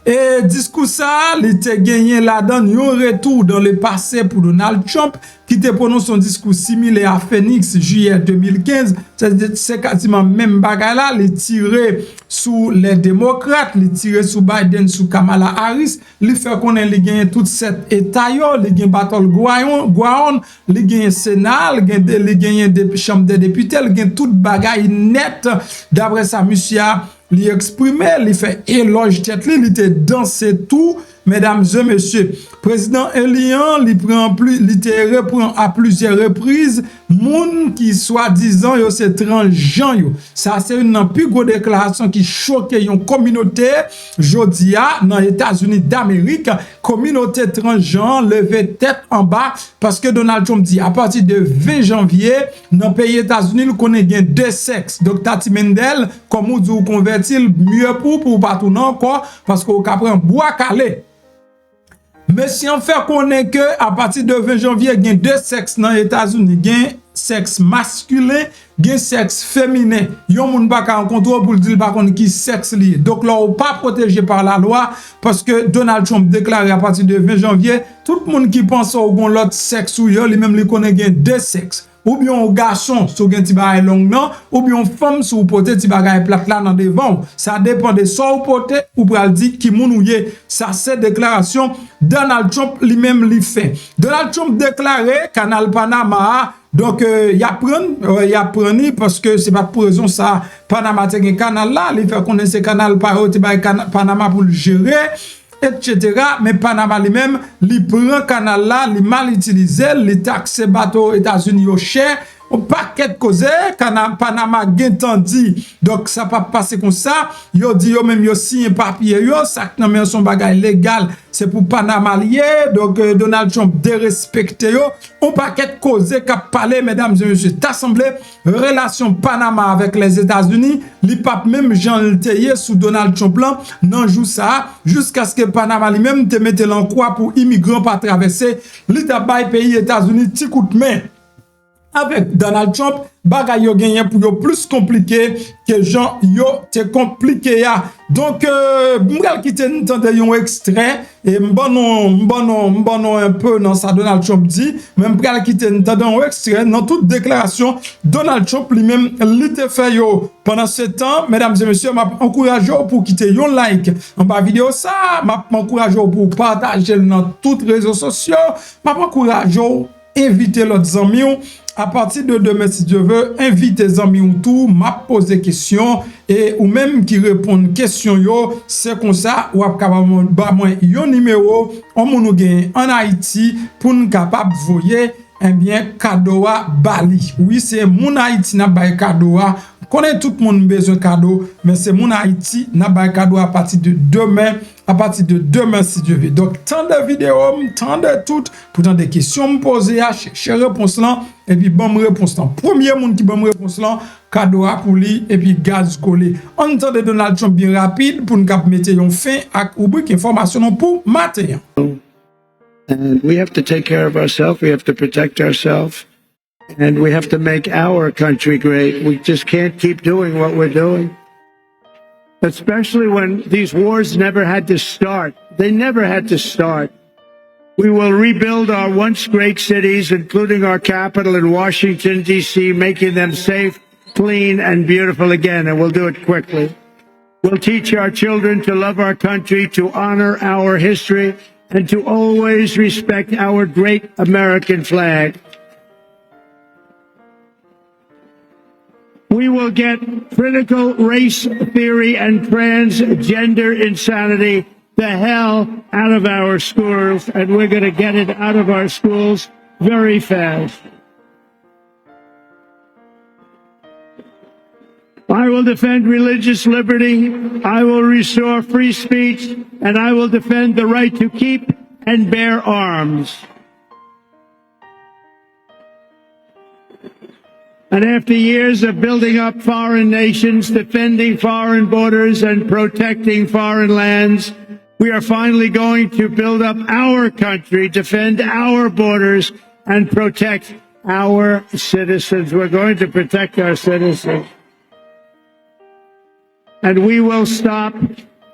Et discours ça, il te gagné là-dedans un retour dans le passé pour Donald Trump qui te prononce son discours similaire à Phoenix juillet 2015. C'est quasiment même bagaille là, il tiré sous les démocrates, il tiré sous Biden, sous Kamala Harris, il fait qu'on ait gagné toute cette état yo, il gagne battle Guaon, il gagne Sénat, il gagne des chambres des députés, il gagne toute bagaille nette. D'après ça, monsieur li exprimé, li fait éloge tête li te dansé tout. Mesdames et messieurs, président Elian li te reprend à plusieurs reprises moun qui soi-disant yo c'est transgenre yo. Ça c'est une plus grosse déclaration qui choque une communauté jodia dans les États-Unis d'Amérique, communauté transgenre levé tête en bas parce que Donald Trump dit à partir de 20 janvier dans le pays États-Unis il connaît bien deux sexes. Donc Tati Mendel comme ou dit ou convertir mieux pour pas tout non encore parce qu'on prend bois calé. Mais si on fait connaître que à partir de 20 janvier, il y a deux sexes dans les États-Unis, il y a sexe masculin, il y a sexe féminin. Yon moun pa ka en contrôle pour dire par contre qui sexe lié. Donc là on pas protégé par la loi parce que Donald Trump déclaré à partir de 20 janvier, tout le monde qui pense au gon l'autre sexe ou yo, lui même li connaît gen deux sexes. Ou bien un garçon sous gen ti bagay long non, ou bien une femme sous pote ti bagay plate là dans devant. Ça dépend de son pote ou pral di ki moun ou ye. Ça c'est déclaration Donald Trump lui-même li fait. Donald Trump déclaré canal Panama. Donc y a prendre parce que c'est pas pour raison ça Panama te gen canal là, il fait connaître ce canal par Panama pour le gérer. Etc. Mais Panama lui-même, il prend canal là, il mal utilisé, il taxe bateau États-Unis au cher, un paquet de causes, Panama gen dit. Donc ça pas passer comme ça. Yo dit yo même yo signé papier yo, ça nan men son bagay légal, c'est pour Panama lié. Donc Donald Trump dérespecté yo, un paquet de causes qu'a parlé mesdames et messieurs, t'assemblée relation Panama avec les États-Unis, li pape même Jean Lteye sous Donald Trump là, nan jou ça jusqu'à ce que Panama lui-même te mette l'en croix pour immigrants pas traverser, li ta bay pays États-Unis ti coup de main. avec Donald Trump, bagay yo genyen pour yo plus compliqué que Jean yo te compliqué ya. Donc, m'gal kite n'tende yon extrait, et m'bonon un peu dans ça Donald Trump dit, mais m'gal kite n'tende yon extrait, dans toute déclaration, Donald Trump lui-même, li te fait yo. Pendant ce temps, mesdames et messieurs, m'a encouragé pour quitter yon like en bas vidéo ça, m'a encouragé pour partager dans toutes les réseaux sociaux, m'a encouragé inviter l'autre amis à partir de demain si Dieu veut inviter les amis ou tout m'a poser question et ou même qui répondent question yo c'est comme ça ou capable ba moi yon numéro on nous gagne en Haïti pour nous capable voyer eh bien cadeau à Bali. Oui, c'est mon Haïti n'a pas cadeau à connaît tout le monde besoin cadeau mais c'est mon Haïti n'a pas cadeau à partir de demain si Dieu veut. Donc tant de vidéos, tant de tout pour tant de questions me poser à chercher réponse là et puis bon réponse là. Premier monde qui bon réponse là cadeau à pour lui et puis gaz collé. On entend de Donald Trump bien rapide pour nous cap mettre un fin à rubrique information pour matin. And we have to take care of ourselves. We have to protect ourselves. And we have to make our country great. We just can't keep doing what we're doing. Especially when these wars never had to start. They never had to start. We will rebuild our once great cities, including our capital in Washington, D.C., making them safe, clean, and beautiful again, and we'll do it quickly. We'll teach our children to love our country, to honor our history, and to always respect our great American flag. We will get critical race theory and transgender insanity the hell out of our schools, and we're going to get it out of our schools very fast. I will defend religious liberty, I will restore free speech, and I will defend the right to keep and bear arms. And after years of building up foreign nations, defending foreign borders, and protecting foreign lands, we are finally going to build up our country, defend our borders, and protect our citizens. We're going to protect our citizens. And we will stop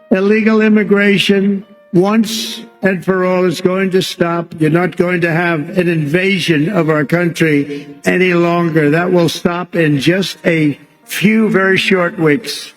illegal immigration once and for all. It's going to stop. You're not going to have an invasion of our country any longer. That will stop in just a few very short weeks.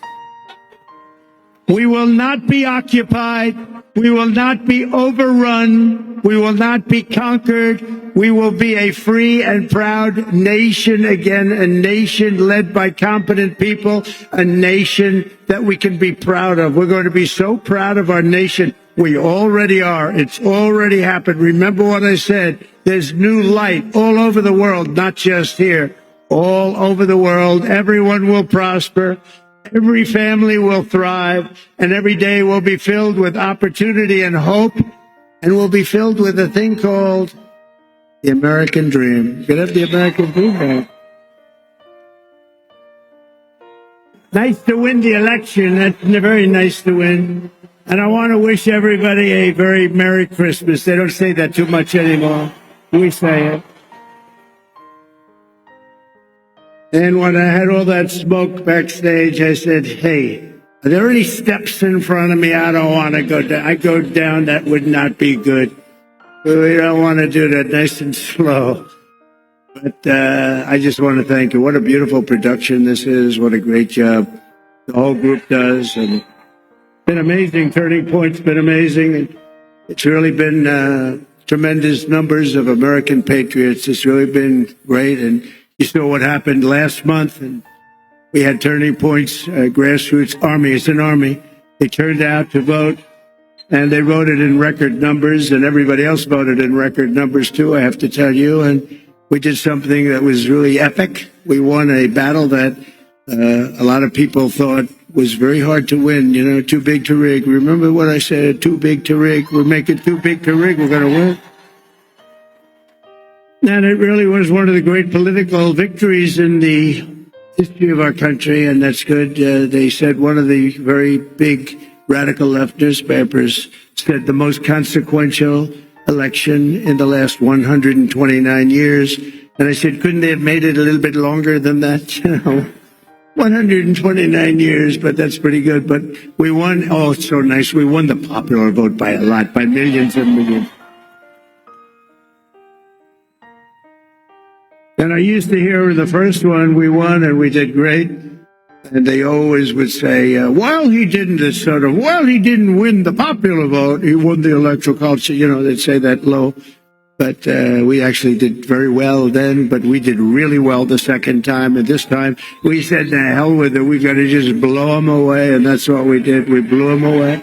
We will not be occupied. We will not be overrun. We will not be conquered. We will be a free and proud nation again, a nation led by competent people, a nation that we can be proud of. We're going to be so proud of our nation. We already are. It's already happened. Remember what I said. There's new light all over the world, not just here. All over the world. Everyone will prosper. Every family will thrive, and every day will be filled with opportunity and hope, and will be filled with a thing called the American dream. You can have the American dream back. Nice to win the election. That's very nice to win. And I want to wish everybody a very Merry Christmas. They don't say that too much anymore. We say it. And when I had all that smoke backstage, I said, hey, are there any steps in front of me? I don't want to go down. I go down, that would not be good. We don't want to do that, nice and slow. But I just want to thank you. What a beautiful production this is. What a great job the whole group does. And it's been amazing. Turning Point's been amazing. It's really been tremendous numbers of American patriots. It's really been great. And you saw what happened last month, and we had Turning Point's grassroots army. It's an army. They turned out to vote, and they voted in record numbers, and everybody else voted in record numbers too, I have to tell you. And we did something that was really epic. We won a battle that a lot of people thought was very hard to win, you know, too big to rig. Remember what I said, too big to rig. We're making too big to rig. We're going to win. And it really was one of the great political victories in the history of our country, and that's good. They said one of the very big radical left newspapers said the most consequential election in the last 129 years. And I said, couldn't they have made it a little bit longer than that? 129 years, but that's pretty good. But we won. Oh, it's so nice. We won the popular vote by a lot, by millions and millions. And I used to hear the first one, we won and we did great. And they always would say, well, he didn't win the popular vote. He won the electoral college. They'd say that low. But we actually did very well then, but we did really well the second time. And this time we said, to hell with it. We got to just blow them away. And that's what we did. We blew them away.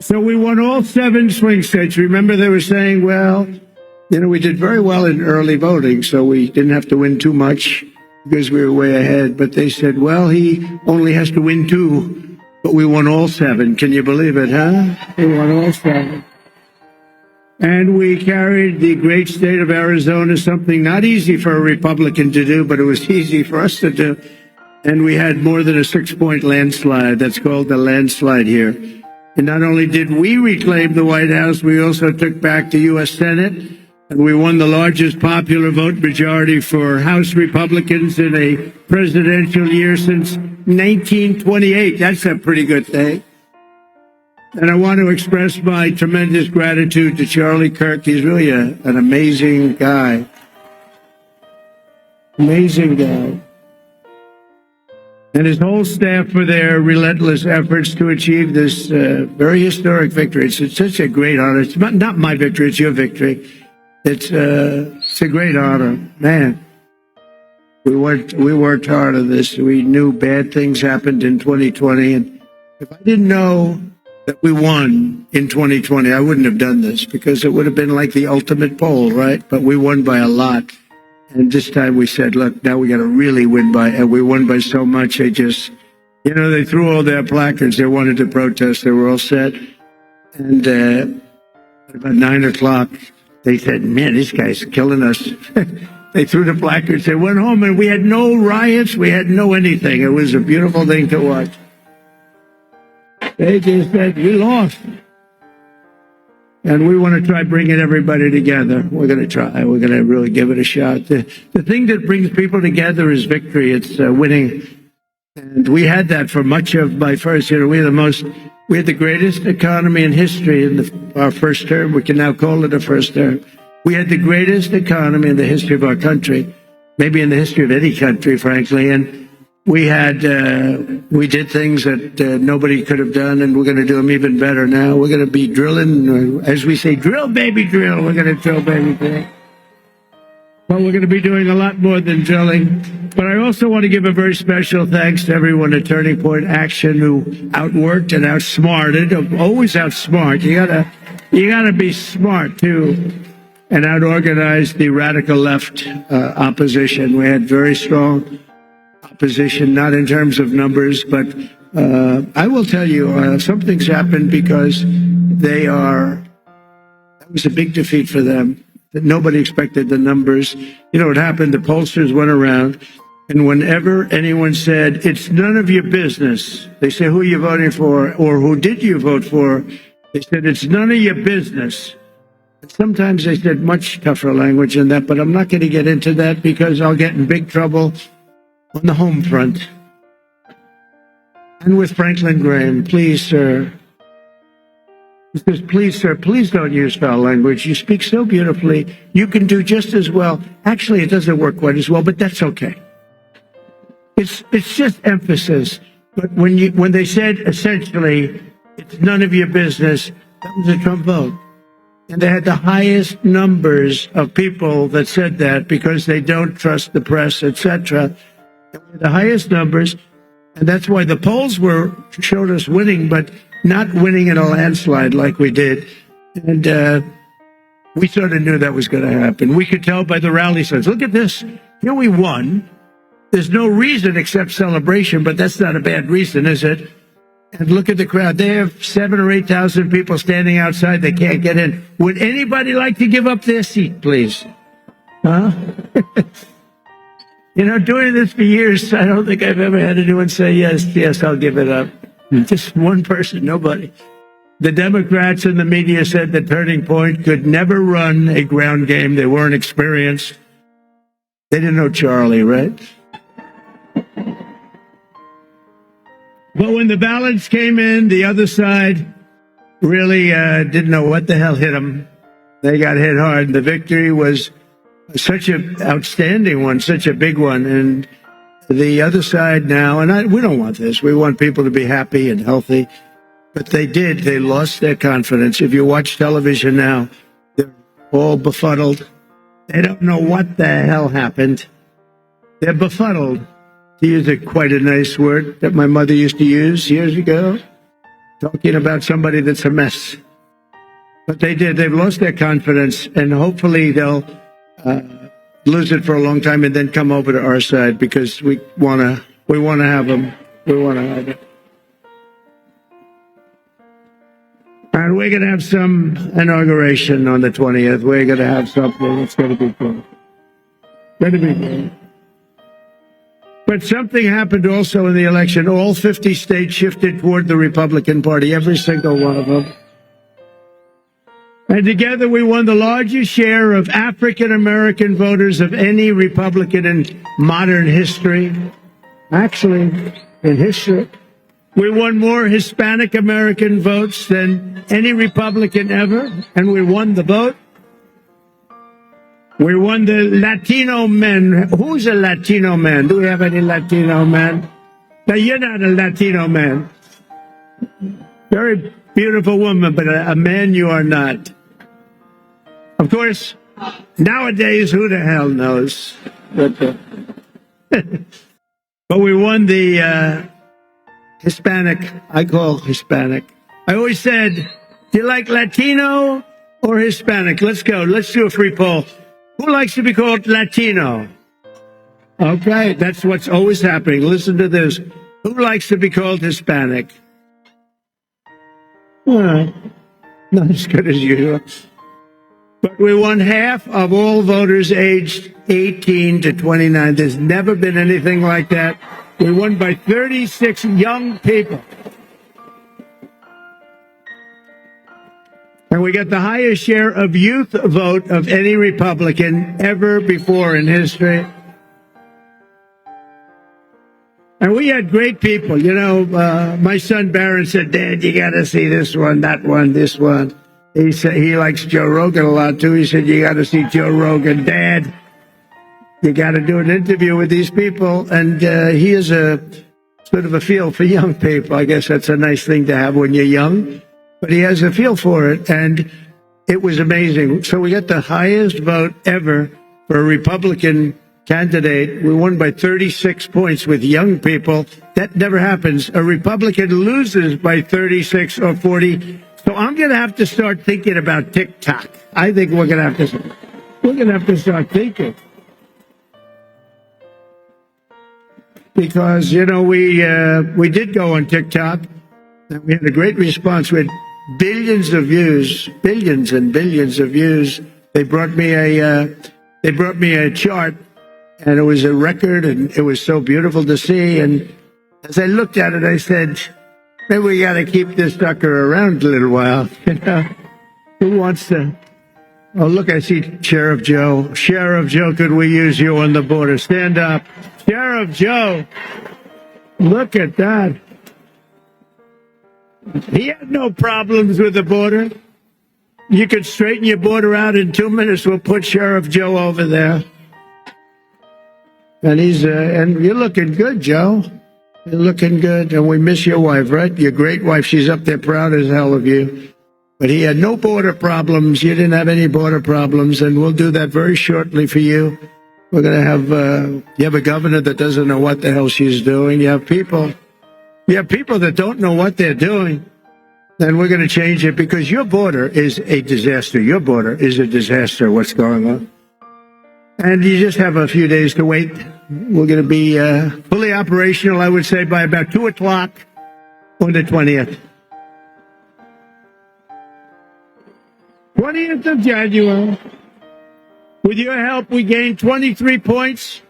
So we won all 7 swing states. Remember they were saying, well, we did very well in early voting, so we didn't have to win too much because we were way ahead. But they said, well, he only has to win 2, but we won all 7. Can you believe it, huh? We won all 7. And we carried the great state of Arizona, something not easy for a Republican to do, but it was easy for us to do. And we had more than a 6-point landslide. That's called the landslide here. And not only did we reclaim the White House, we also took back the U.S. Senate. And we won the largest popular vote majority for House Republicans in a presidential year since 1928. That's a pretty good thing. And I want to express my tremendous gratitude to Charlie Kirk. He's really an amazing guy. Amazing guy. And his whole staff for their relentless efforts to achieve this very historic victory. It's such a great honor. It's not my victory, it's your victory. It's a great honor, man. We worked hard on this. We knew bad things happened in 2020, and if I didn't know that we won in 2020, I wouldn't have done this because it would have been like the ultimate poll, right? But we won by a lot, and this time we said, "Look, now we got to really win by." And we won by so much. They just, they threw all their placards. They wanted to protest. They were all set, and at about 9 o'clock. They said, man, this guy's killing us. They threw the placards. They went home, and we had no riots. We had no anything. It was a beautiful thing to watch. They just said, we lost. And we want to try bringing everybody together. We're going to try. We're going to really give it a shot. The thing that brings people together is victory. It's winning. And we had that for much of my first year. We had the greatest economy in history in our first term. We can now call it a first term. We had the greatest economy in the history of our country, maybe in the history of any country, frankly. And we did things that nobody could have done, and we're going to do them even better now. We're going to be drilling, as we say, drill, baby, drill. We're going to drill, baby, drill. But we're going to be doing a lot more than drilling. But I also want to give a very special thanks to everyone at Turning Point Action who outworked and outsmarted. Always outsmart. You gotta be smart too, and outorganized the radical left opposition. We had very strong opposition, not in terms of numbers, but I will tell you something's happened because that was a big defeat for them. That nobody expected the numbers. What happened? The pollsters went around. And whenever anyone said, it's none of your business, they say, who are you voting for? Or who did you vote for? They said, it's none of your business. And sometimes they said much tougher language than that, but I'm not going to get into that because I'll get in big trouble on the home front. And with Franklin Graham, please, sir. He says, please, sir, please don't use foul language. You speak so beautifully. You can do just as well. Actually, it doesn't work quite as well, but that's okay. It's just emphasis. But when they said essentially, it's none of your business, that was a Trump vote. And they had the highest numbers of people that said that because they don't trust the press, etc. The highest numbers, and that's why the polls showed us winning, but not winning in a landslide like we did. And we sort of knew that was going to happen. We could tell by the rally signs. Look at this. Here we won. There's no reason except celebration, but that's not a bad reason, is it? And look at the crowd. They have 7,000 or 8,000 people standing outside. They can't get in. Would anybody like to give up their seat, please? Huh? Doing this for years, I don't think I've ever had anyone say, yes, I'll give it up. Just one person, nobody. The Democrats and the media said that Turning Point could never run a ground game. They weren't experienced. They didn't know Charlie, right? But when the ballots came in, the other side really didn't know what the hell hit them. They got hit hard. The victory was such an outstanding one, such a big one. And the other side now, and we don't want this. We want people to be happy and healthy. But they did. They lost their confidence. If you watch television now, they're all befuddled. They don't know what the hell happened. They're befuddled, to use quite a nice word that my mother used to use years ago, talking about somebody that's a mess. But they did. They've lost their confidence, and hopefully they'll lose it for a long time and then come over to our side, because we want to have them. We want to have it. And we're going to have some inauguration on the 20th. We're going to have something. It's going to be cool. Going to be cool. But something happened also in the election. All 50 states shifted toward the Republican Party, every single one of them. And together we won the largest share of African-American voters of any Republican in modern history. Actually, in history. We won more Hispanic American votes than any Republican ever, and we won the vote. We won the Latino men. Who's a Latino man? Do we have any Latino men? Now, you're not a Latino man. Very beautiful woman, but a man you are not. Of course, nowadays, who the hell knows? But we won the Hispanic. I call Hispanic. I always said, do you like Latino or Hispanic? Let's go. Let's do a free poll. Who likes to be called Latino? Okay, that's what's always happening. Listen to this. Who likes to be called Hispanic? Well, not as good as you. But we won half of all voters aged 18 to 29. There's never been anything like that. We won by 36 young people. And we got the highest share of youth vote of any Republican ever before in history. And we had great people. You know, my son Barron said, Dad, you got to see this one, that one, this one. He said he likes Joe Rogan a lot, too. He said, you got to see Joe Rogan. Dad, you got to do an interview with these people. And he is a sort of a feel for young people. I guess that's a nice thing to have when you're young. But he has a feel for it. And it was amazing. So we got the highest vote ever for a Republican candidate. We won by 36 points with young people. That never happens. A Republican loses by 36 or 40. So I'm going to have to start thinking about TikTok. I think we're going to have to start thinking. Because, you know, we did go on TikTok, and we had a great response with billions of views, billions and billions of views. They brought me a chart, and it was a record, and it was so beautiful to see. And as I looked at it, I said, maybe we got to keep this sucker around a little while. You know, who wants to? Oh, look, I see Sheriff Joe. Sheriff Joe, could we use you on the border? Stand up. Sheriff Joe. Look at that. He had no problems with the border. You could straighten your border out in 2 minutes. We'll put Sheriff Joe over there. And and you're looking good, Joe. You're looking good. And we miss your wife, right? Your great wife. She's up there proud as hell of you. But he had no border problems. You didn't have any border problems. And we'll do that very shortly for you. We're going to have, you have a governor that doesn't know what the hell she's doing. You have people that don't know what they're doing. And we're going to change it, because your border is a disaster. Your border is a disaster, what's going on. And you just have a few days to wait. We're going to be fully operational, I would say, by about 2 o'clock on the 20th. 20th of January. With your help, we gained 23 points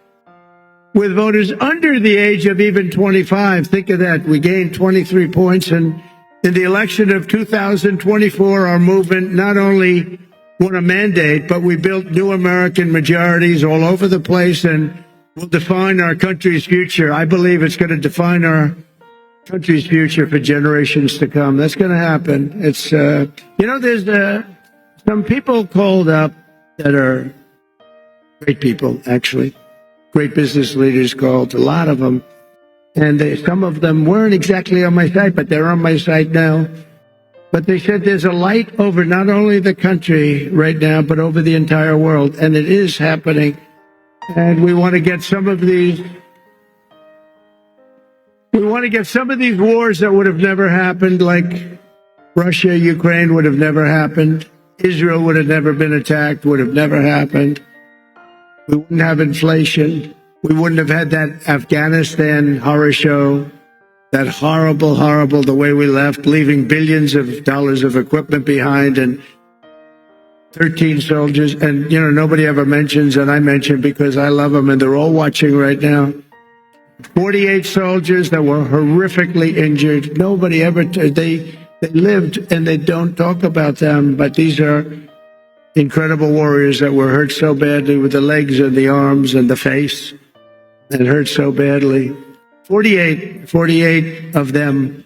with voters under the age of even 25. Think of that. We gained 23 points, and In the election of 2024, our movement not only won a mandate, but we built new American majorities all over the place and will define our country's future. I believe it's going to define our country's future for generations to come. That's going to happen. It's, there's some people called up that are great people, actually. Great business leaders called, a lot of them. And some of them weren't exactly on my site, but they're on my site now. But they said there's a light over not only the country right now, but over the entire world. And it is happening. And we want to get some of these wars that would have never happened, like Russia, Ukraine would have never happened. Israel would have never been attacked, would have never happened. We wouldn't have inflation. We wouldn't have had that Afghanistan horror show, that horrible, the way we left, leaving billions of dollars of equipment behind and 13 soldiers. And, nobody ever mentions, and I mention because I love them, and they're all watching right now. 48 soldiers that were horrifically injured. Nobody ever, they lived, and they don't talk about them, but these are incredible warriors that were hurt so badly with the legs and the arms and the face, and hurt so badly. 48 of them.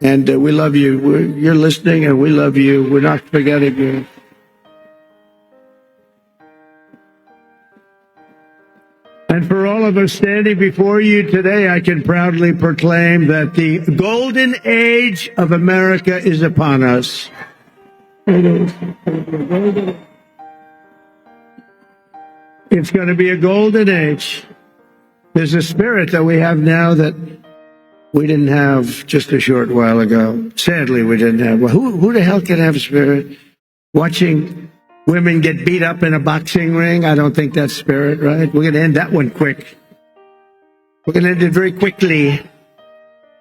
And we love you. You're listening, and we love you. We're not forgetting you. And for all of us standing before you today, I can proudly proclaim that the golden age of America is upon us. It is. It's going to be a golden age. There's a spirit that we have now that we didn't have just a short while ago. Sadly, we didn't have. Well, who the hell can have spirit? Watching women get beat up in a boxing ring? I don't think that's spirit, right? We're going to end that one quick. We're going to end it very quickly.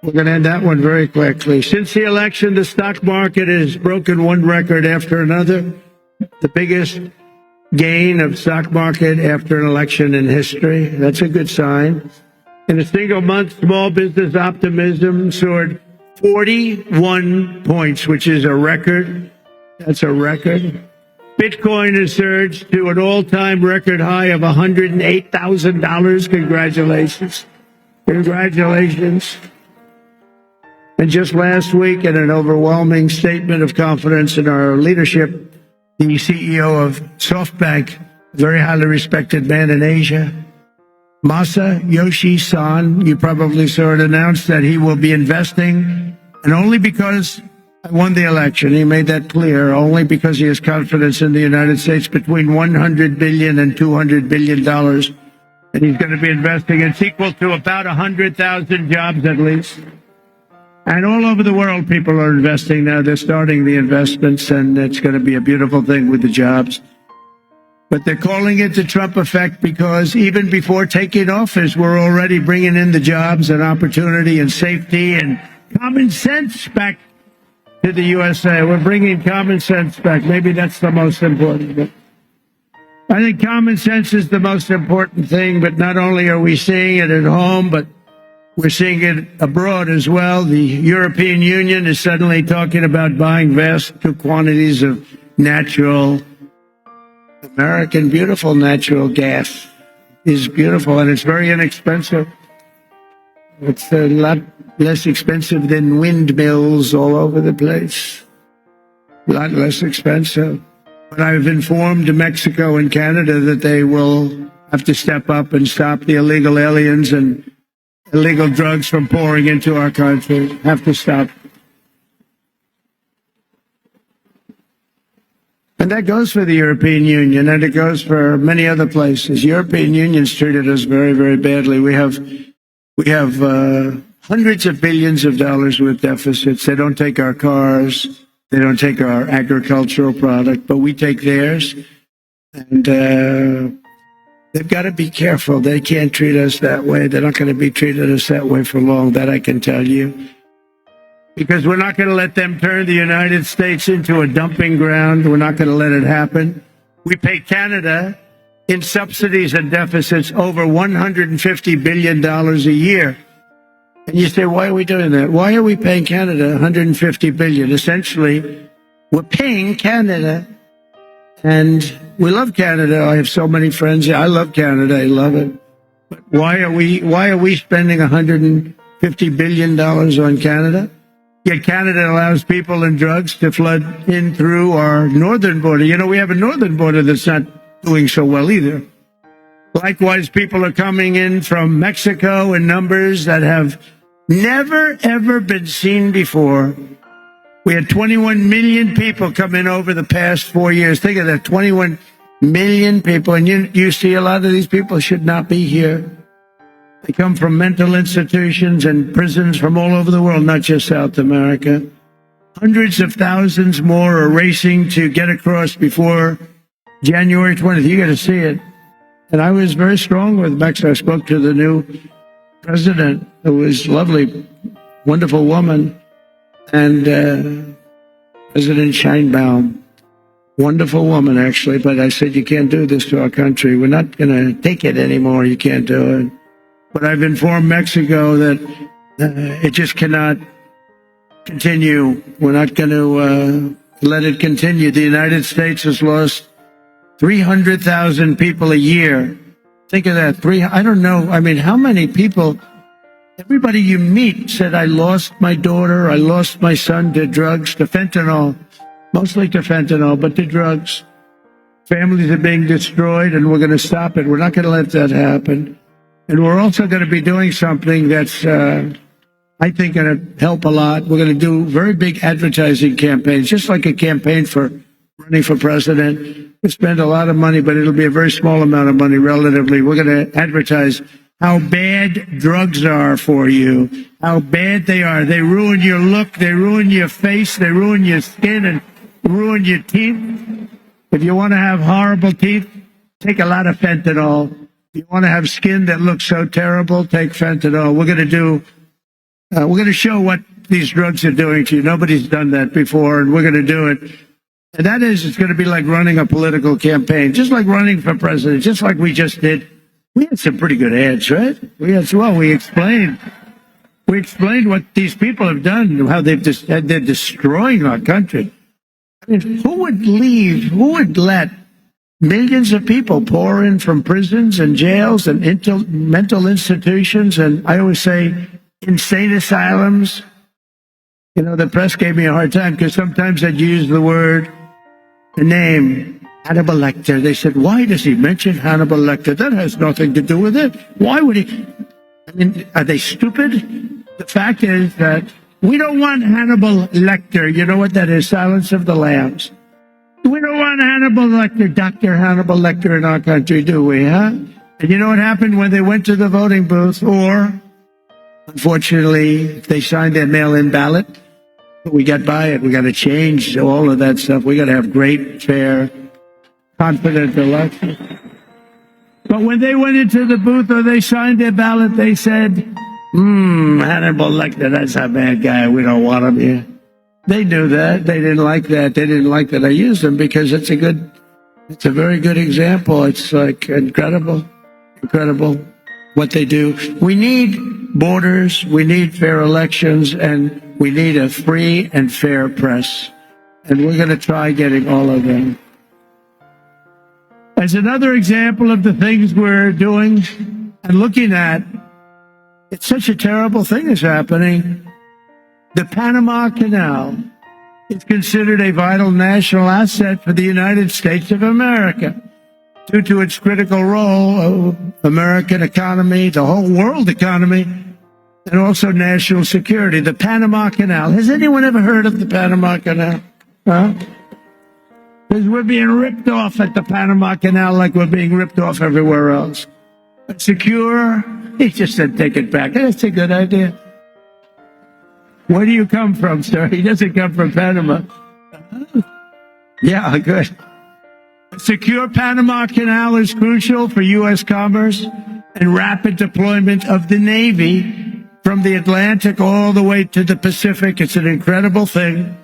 We're going to end that one very quickly. Since the election, the stock market has broken one record after another. The biggest gain of stock market after an election in history. That's a good sign. In a single month, small business optimism soared 41 points, which is a record. That's a record. Bitcoin has surged to an all-time record high of $108,000. Congratulations. Congratulations. And just last week, in an overwhelming statement of confidence in our leadership, the CEO of SoftBank, a very highly respected man in Asia, Masayoshi Son, you probably saw it announced that he will be investing, and only because I won the election, he made that clear, only because he has confidence in the United States, between $100 billion and $200 billion. And he's going to be investing. It's equal to about 100,000 jobs at least. And all over the world, people are investing now. They're starting the investments, and it's going to be a beautiful thing with the jobs. But they're calling it the Trump effect because even before taking office, we're already bringing in the jobs and opportunity and safety and common sense back to the USA. We're bringing common sense back. Maybe that's the most important thing. I think common sense is the most important thing, but not only are we seeing it at home, but we're seeing it abroad as well. The European Union is suddenly talking about buying vast quantities of natural, American, beautiful natural gas. Is beautiful, and it's very inexpensive. It's a lot less expensive than windmills all over the place. A lot less expensive. But I've informed Mexico and Canada that they will have to step up and stop the illegal aliens and illegal drugs from pouring into our country. Have to stop. And that goes for the European Union, and it goes for many other places. European Union's treated us very, very badly. We have hundreds of billions of dollars with deficits. They don't take our cars. They don't take our agricultural product, but we take theirs. And they've got to be careful. They can't treat us that way. They're not going to be treating us that way for long, that I can tell you. Because we're not going to let them turn the United States into a dumping ground. We're not going to let it happen. We pay Canada in subsidies and deficits over $150 billion a year. And you say, why are we doing that? Why are we paying Canada $150 billion? Essentially, we're paying Canada, and we love Canada. I have so many friends. I love Canada. I love it. But why are we spending $150 billion on Canada? Yet Canada allows people and drugs to flood in through our northern border. You know, we have a northern border that's not doing so well either. Likewise, people are coming in from Mexico in numbers that have never, ever been seen before. We had 21 million people come in over the past 4 years. Think of that, 21 million people. And you see a lot of these people should not be here. They come from mental institutions and prisons from all over the world, not just South America. Hundreds of thousands more are racing to get across before January 20th. You got to see it. And I was very strong with Mexico. I spoke to the new president, who was lovely, wonderful woman, and President Scheinbaum, wonderful woman, actually. But I said, you can't do this to our country. We're not going to take it anymore. You can't do it. But I've informed Mexico that it just cannot continue. We're not going to let it continue. The United States has lost 300,000 people a year. Think of that. I don't know. I mean, how many people, everybody you meet said, I lost my daughter, I lost my son to drugs, to fentanyl, mostly to fentanyl, but to drugs. Families are being destroyed, and we're going to stop it. We're not going to let that happen. And we're also going to be doing something that's, I think, going to help a lot. We're going to do very big advertising campaigns, just like a campaign for running for president. We spend a lot of money, but it'll be a very small amount of money relatively. We're going to advertise how bad drugs are for you, how bad they are. They ruin your look, they ruin your face, they ruin your skin, and ruin your teeth. If you want to have horrible teeth, take a lot of fentanyl. If you want to have skin that looks so terrible, take fentanyl. We're going to show what these drugs are doing to you. Nobody's done that before, and we're going to do it. And that is, it's going to be like running a political campaign, just like running for president, just like we just did. We had some pretty good ads, right? We explained what these people have done, how they're destroying our country. I mean, who would let millions of people pour in from prisons and jails and mental institutions, and I always say insane asylums? You know, the press gave me a hard time because sometimes I'd use the name Hannibal Lecter. They said, why does he mention Hannibal Lecter? That has nothing to do with it. Why would he? I mean, are they stupid? The fact is that we don't want Hannibal Lecter. You know what that is? Silence of the Lambs. We don't want Hannibal Lecter, Dr. Hannibal Lecter in our country, do we, huh? And you know what happened when they went to the voting booth? Or, unfortunately, if they signed their mail-in ballot, we got by it. We got to change all of that stuff. We got to have great, fair, confident elections. But when they went into the booth or they signed their ballot, they said, Hannibal Lecter, that's a bad guy. We don't want him here. They knew that. They didn't like that. They didn't like that I used them because it's a very good example. It's like incredible what they do. We need borders, we need fair elections, and we need a free and fair press. And we're going to try getting all of them. As another example of the things we're doing and looking at, it's such a terrible thing is happening. The Panama Canal is considered a vital national asset for the United States of America due to its critical role of American economy, the whole world economy, and also national security. The Panama Canal. Has anyone ever heard of the Panama Canal? Huh? Because we're being ripped off at the Panama Canal like we're being ripped off everywhere else. Secure, he just said take it back. That's a good idea. Where do you come from, sir? He doesn't come from Panama. Yeah, good. A secure Panama Canal is crucial for U.S. commerce and rapid deployment of the Navy from the Atlantic all the way to the Pacific. It's an incredible thing,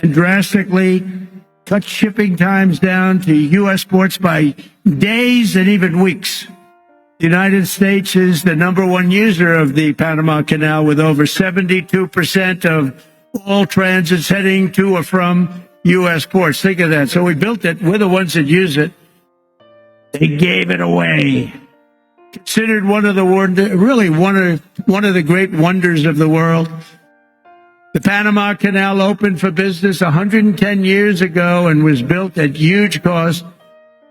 and drastically cut shipping times down to U.S. ports by days and even weeks. The United States is the #1 user of the Panama Canal, with over 72% of all transits heading to or from U.S. ports. Think of that. So we built it. We're the ones that use it. They gave it away. Considered one of the one of the great wonders of the world. The Panama Canal opened for business 110 years ago and was built at huge cost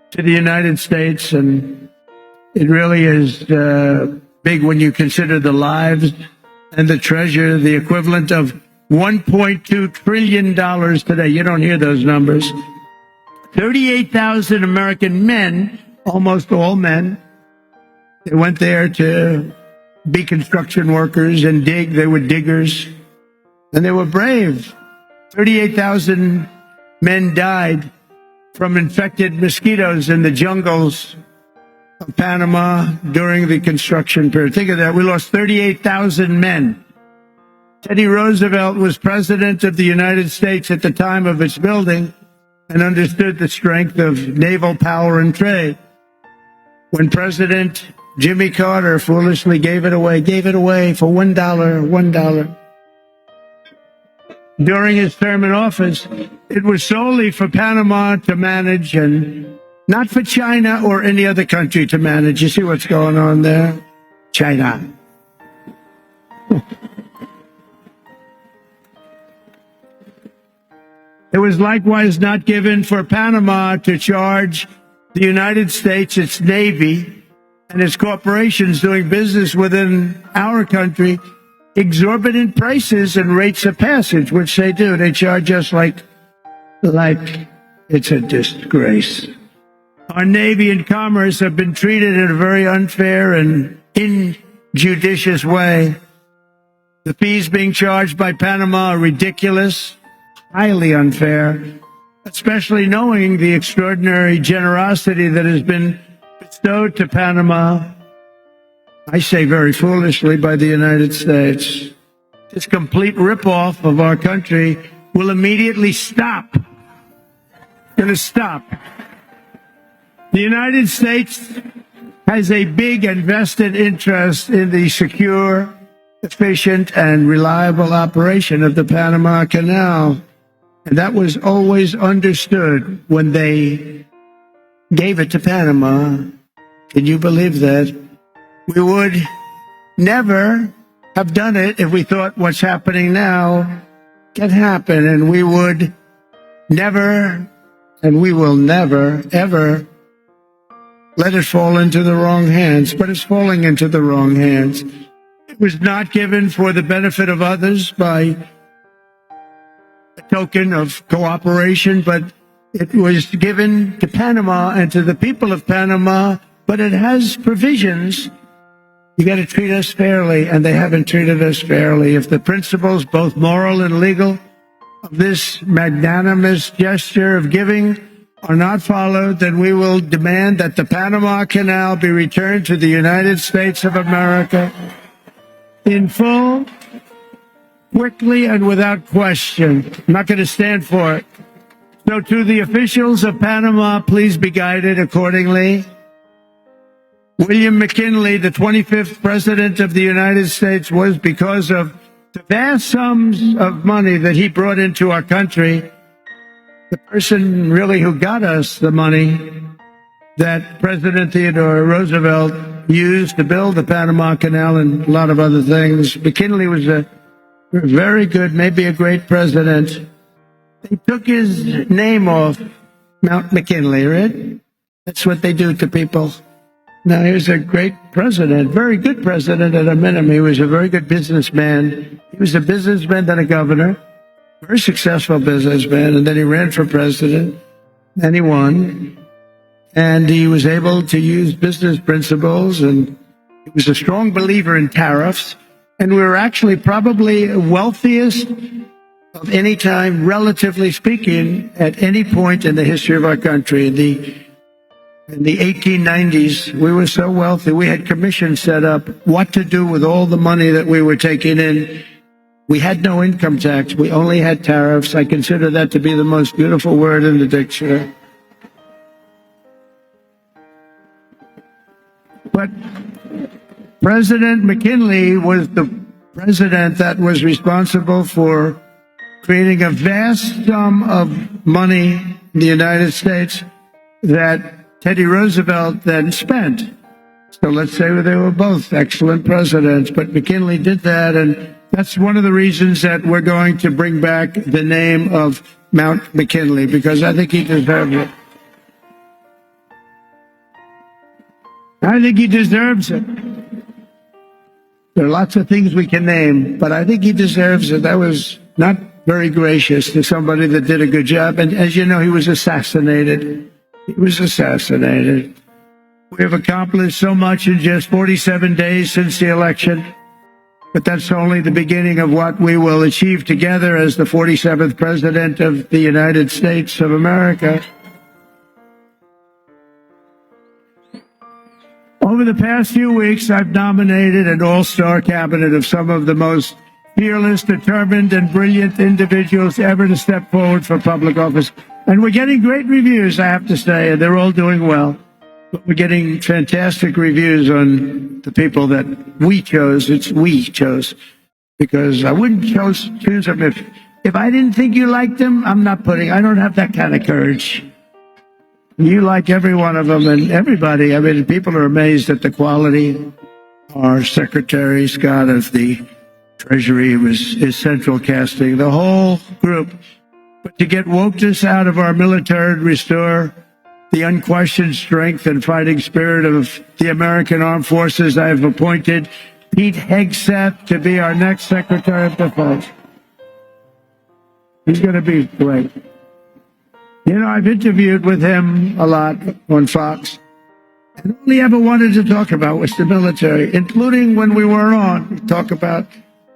to the United States, and it really is big when you consider the lives and the treasure, the equivalent of $1.2 trillion today. You don't hear those numbers. 38,000 American men, almost all men, they went there to be construction workers and dig. They were diggers, and they were brave. 38,000 men died from infected mosquitoes in the jungles of Panama during the construction period. Think of that. We lost 38,000 men. Teddy Roosevelt was president of the United States at the time of its building and understood the strength of naval power and trade. When President Jimmy Carter foolishly gave it away for $1. During his term in office, it was solely for Panama to manage and not for China or any other country to manage. You see what's going on there? China. It was likewise not given for Panama to charge the United States, its Navy, and its corporations doing business within our country exorbitant prices and rates of passage, which they do. They charge us like it's a disgrace. Our Navy and Commerce have been treated in a very unfair and injudicious way. The fees being charged by Panama are ridiculous, highly unfair, especially knowing the extraordinary generosity that has been bestowed to Panama, I say very foolishly, by the United States. This complete ripoff of our country will immediately stop. It's going to stop. The United States has a big and vested interest in the secure, efficient, and reliable operation of the Panama Canal. And that was always understood when they gave it to Panama. Can you believe that? We would never have done it if we thought what's happening now can happen, and we would never, and we will never, ever let it fall into the wrong hands. But it's falling into the wrong hands. It was not given for the benefit of others by a token of cooperation, but it was given to Panama and to the people of Panama, but it has provisions. You got to treat us fairly, and they haven't treated us fairly. If the principles, both moral and legal, of this magnanimous gesture of giving are not followed, then we will demand that the Panama Canal be returned to the United States of America in full, quickly, and without question. I'm not going to stand for it. So to the officials of Panama, please be guided accordingly. William McKinley, the 25th President of the United States, was because of the vast sums of money that he brought into our country, the person really who got us the money that President Theodore Roosevelt used to build the Panama Canal and a lot of other things. McKinley was a very good, maybe a great president. They took his name off Mount McKinley, right? That's what they do to people. Now, he was a great president, very good president at a minimum. He was a very good businessman. He was a businessman, then a governor, very successful businessman, and then he ran for president, and he won. And he was able to use business principles, and he was a strong believer in tariffs. And we were actually probably wealthiest of any time, relatively speaking, at any point in the history of our country. In the 1890s, we were so wealthy, we had commissions set up what to do with all the money that we were taking in. We had no income tax. We only had tariffs. I consider that to be the most beautiful word in the dictionary. But President McKinley was the president that was responsible for creating a vast sum of money in the United States that Teddy Roosevelt then spent. So let's say they were both excellent presidents, but McKinley did that, and that's one of the reasons that we're going to bring back the name of Mount McKinley, because I think he deserves it. I think he deserves it. There are lots of things we can name, but I think he deserves it. That was not very gracious to somebody that did a good job. And as you know, he was assassinated. He was assassinated. We have accomplished so much in just 47 days since the election, but that's only the beginning of what we will achieve together as the 47th President of the United States of America. Over the past few weeks, I've nominated an all-star cabinet of some of the most fearless, determined, and brilliant individuals ever to step forward for public office. And we're getting great reviews, I have to say, and they're all doing well. But we're getting fantastic reviews on the people that we chose. It's we chose, because I wouldn't choose them if I didn't think you liked them. I don't have that kind of courage. You like every one of them, and everybody. I mean, people are amazed at the quality. Our Secretary Scott of the Treasury is central casting, the whole group. But to get wokeness out of our military and restore the unquestioned strength and fighting spirit of the American Armed Forces, I have appointed Pete Hegseth to be our next Secretary of Defense. He's going to be great. You know, I've interviewed with him a lot on Fox, and all he ever wanted to talk about was the military, including when we were on. He'd talk about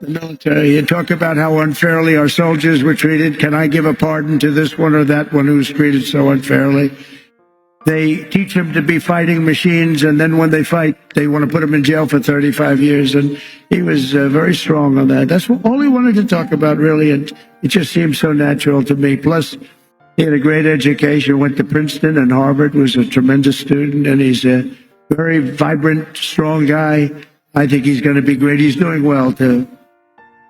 the military. He'd talk about how unfairly our soldiers were treated. Can I give a pardon to this one or that one who's treated so unfairly? They teach them to be fighting machines, and then when they fight, they want to put them in jail for 35 years. And he was very strong on that. That's all he wanted to talk about, really, and it just seemed so natural to me. Plus, he had a great education, went to Princeton and Harvard, was a tremendous student, and he's a very vibrant, strong guy. I think he's going to be great. He's doing well to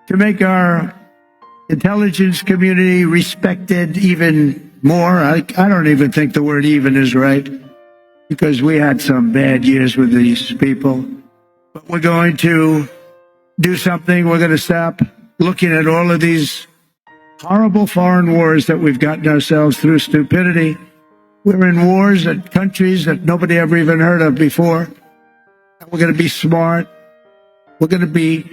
make our intelligence community respected even more. I don't even think the word even is right, because we had some bad years with these people. But we're going to do something. We're going to stop looking at all of these horrible foreign wars that we've gotten ourselves through stupidity. We're in wars at countries that nobody ever even heard of before. And we're going to be smart. We're going to be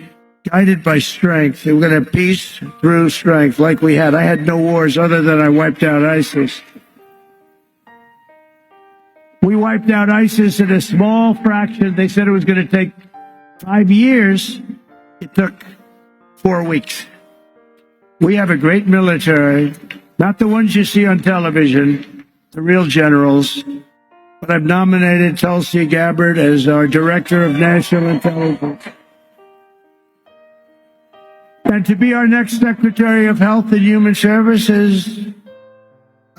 guided by strength. We're going to have peace through strength like we had. I had no wars other than I wiped out ISIS. We wiped out ISIS in a small fraction. They said it was going to take 5 years. It took 4 weeks. We have a great military, not the ones you see on television, the real generals. But I've nominated Tulsi Gabbard as our Director of National Intelligence. And to be our next Secretary of Health and Human Services,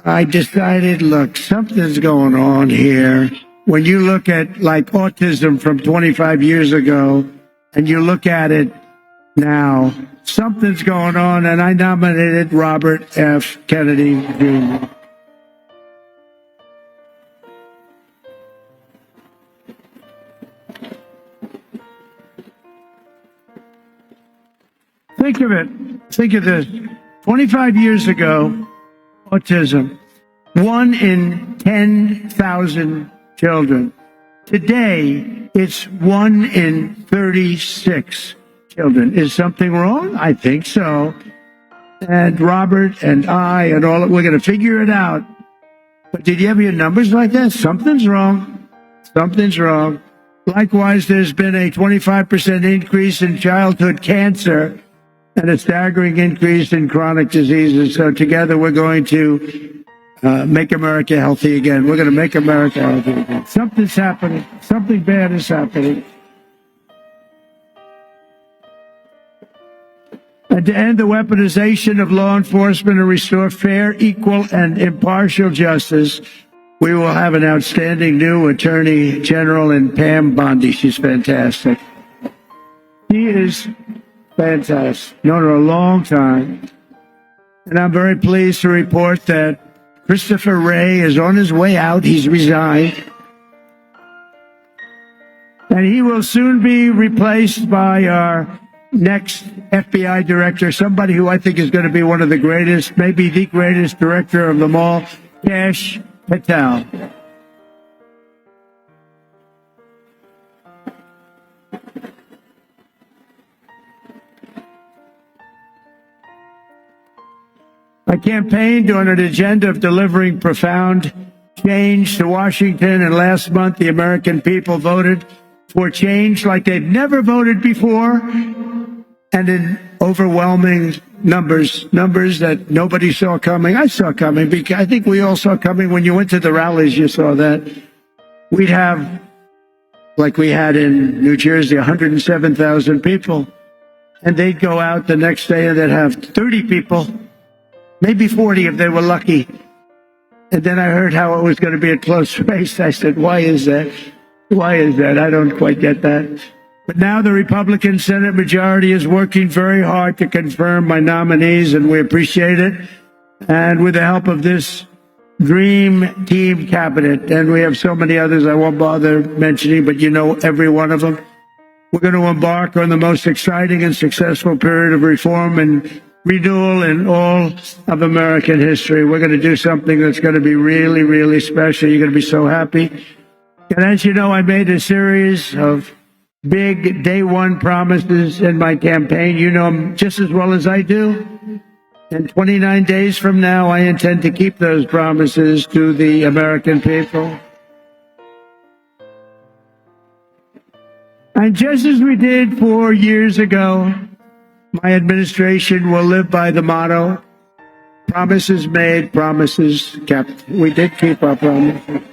I decided, look, something's going on here. When you look at, like, autism from 25 years ago, and you look at it now, something's going on, and I nominated Robert F. Kennedy Jr. Think of it. Think of this. 25 years ago, autism, 1 in 10,000 children. Today, it's 1 in 36 children. Is something wrong? I think so. And Robert and I and all, we're going to figure it out. But did you ever hear numbers like that? Something's wrong. Something's wrong. Likewise, there's been a 25% increase in childhood cancer and a staggering increase in chronic diseases. So together we're going to make America healthy again. We're going to make America healthy again. Something's happening. Something bad is happening. And to end the weaponization of law enforcement and restore fair, equal, and impartial justice, we will have an outstanding new Attorney General in Pam Bondi. She's fantastic. She is fantastic. Known her a long time. And I'm very pleased to report that Christopher Wray is on his way out. He's resigned. And he will soon be replaced by our next FBI director, somebody who I think is going to be one of the greatest, maybe the greatest director of them all, Kash Patel. I campaigned on an agenda of delivering profound change to Washington, and last month the American people voted for change like they'd never voted before, and in overwhelming numbers that nobody saw coming. I saw coming, because I think we all saw coming. When you went to the rallies, you saw that. We'd have, like we had in New Jersey, 107,000 people, and they'd go out the next day and they'd have 30 people, maybe 40 if they were lucky. And then I heard how it was going to be a close race. I said, why is that? Why is that? I don't quite get that. But now the Republican Senate majority is working very hard to confirm my nominees, and we appreciate it. And with the help of this dream team cabinet, and we have so many others I won't bother mentioning, but you know every one of them, we're going to embark on the most exciting and successful period of reform and renewal in all of American history. We're going to do something that's going to be really, really special. You're going to be so happy. And as you know, I made a series of big day one promises in my campaign. You know them just as well as I do. And 29 days from now, I intend to keep those promises to the American people. And just as we did 4 years ago, my administration will live by the motto, promises made, promises kept. We did keep our promises.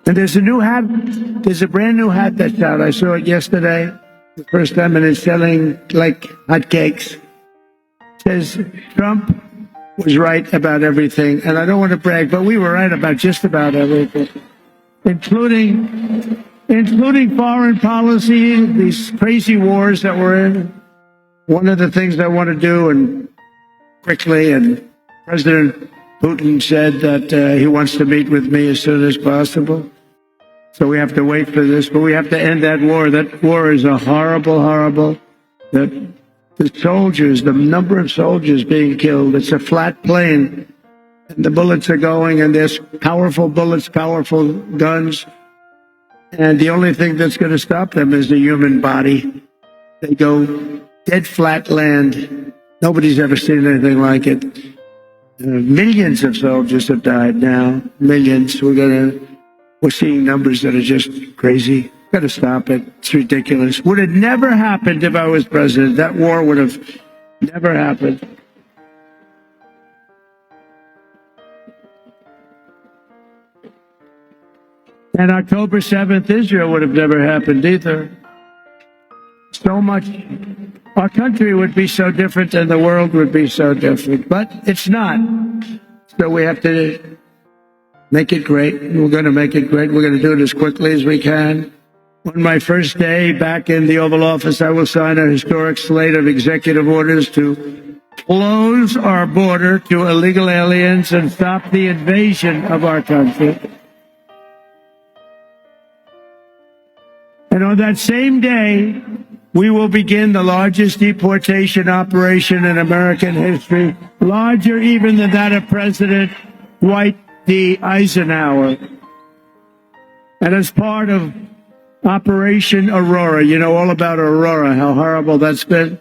And there's a new hat, there's a brand new hat that's out. I saw it yesterday, the first time, and it's selling like hotcakes. It says, Trump was right about everything. And I don't want to brag, but we were right about just about everything, including foreign policy, these crazy wars that we're in. One of the things I want to do, and quickly, and President Putin said that he wants to meet with me as soon as possible. So we have to wait for this, but we have to end that war. That war is a horrible, that the soldiers, the number of soldiers being killed, it's a flat plane, and the bullets are going, and there's powerful bullets, powerful guns, and the only thing that's going to stop them is the human body. They go dead flat land. Nobody's ever seen anything like it. Millions of soldiers have died now. Millions. We're seeing numbers that are just crazy. Got to stop it. It's ridiculous. Would have never happened if I was president. That war would have never happened. And October 7th, Israel would have never happened either. So much. Our country would be so different and the world would be so different. But it's not. So we have to make it great. We're going to make it great. We're going to do it as quickly as we can. On my first day back in the Oval Office, I will sign a historic slate of executive orders to close our border to illegal aliens and stop the invasion of our country. And on that same day, we will begin the largest deportation operation in American history, larger even than that of President Dwight D. Eisenhower. And as part of Operation Aurora, you know all about Aurora, how horrible that's been.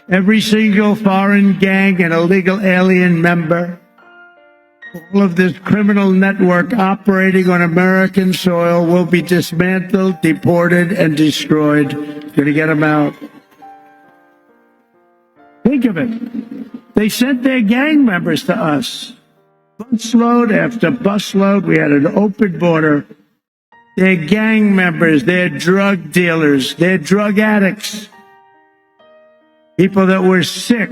Every single foreign gang and illegal alien member, all of this criminal network operating on American soil will be dismantled, deported, and destroyed. Going to get them out. Think of it. They sent their gang members to us. Busload after busload. We had an open border. They're gang members. They're drug dealers. They're drug addicts. people that were sick,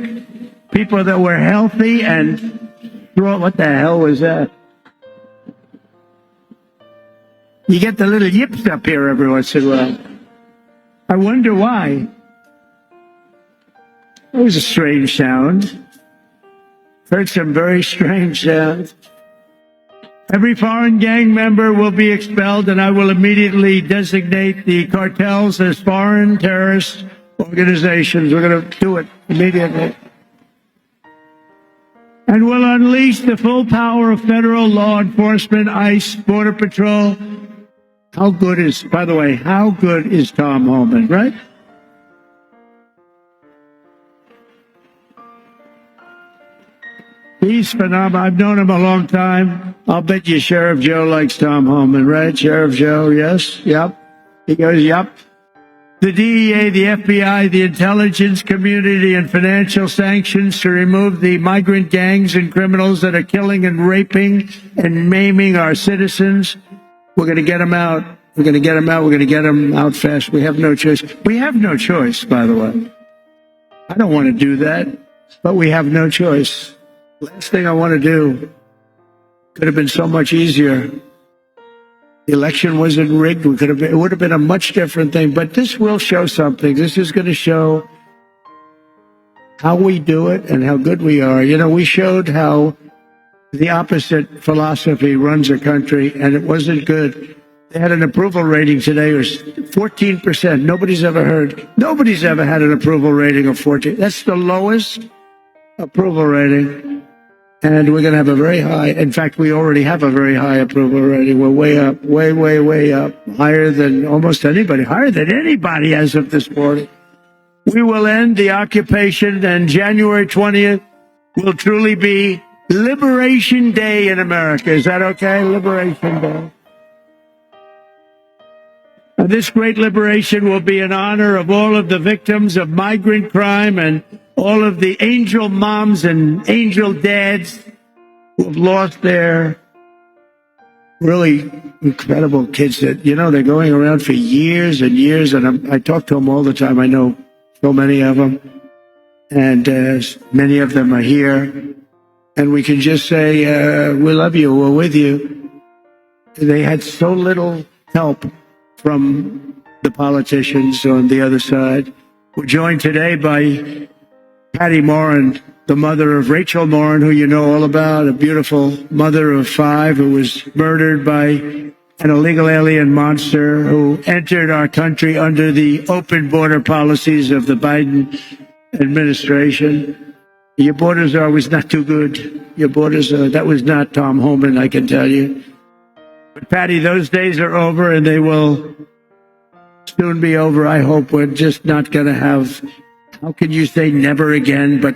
people that were healthy, and what the hell was that? You get the little yips up here every once in a while. I wonder why. It was a strange sound. Heard some very strange sounds. Every foreign gang member will be expelled, and I will immediately designate the cartels as foreign terrorist organizations. We're going to do it immediately. And we'll unleash the full power of federal law enforcement, ICE, Border Patrol. How good is Tom Homan, right? He's phenomenal. I've known him a long time. I'll bet you Sheriff Joe likes Tom Homan, right? Sheriff Joe, yes? Yep. He goes, yep. The DEA, the FBI, the intelligence community, and financial sanctions to remove the migrant gangs and criminals that are killing and raping and maiming our citizens. We're going to get them out. We're going to get them out. We're going to get them out fast. We have no choice. We have no choice, by the way. I don't want to do that, but we have no choice. Last thing I want to do could have been so much easier. The election wasn't rigged. It would have been a much different thing. But this will show something. This is going to show how we do it and how good we are. You know, we showed how the opposite philosophy runs a country, and it wasn't good. They had an approval rating today. It was 14%. Nobody's ever had an approval rating of 14. That's the lowest approval rating. And we're going to have a very high, in fact, we already have a very high approval rating. We're way up, way up, higher than almost anybody, higher than anybody as of this morning. We will end the occupation, and January 20th will truly be Liberation Day in America. Is that okay? Liberation Day. And this great liberation will be in honor of all of the victims of migrant crime and all of the angel moms and angel dads who have lost their really incredible kids that, you know, they're going around for years and years. And I talk to them all the time. I know so many of them. And many of them are here. And we can just say, we love you. We're with you. They had so little help from the politicians on the other side. We're joined today by Patty Morin, the mother of Rachel Morin, who you know all about, a beautiful mother of 5 who was murdered by an illegal alien monster who entered our country under the open border policies of the Biden administration. Your borders are always not too good. Your borders that was not Tom Homan, I can tell you. But Patty, those days are over, and they will soon be over. I hope we're just not going to have, how can you say never again, but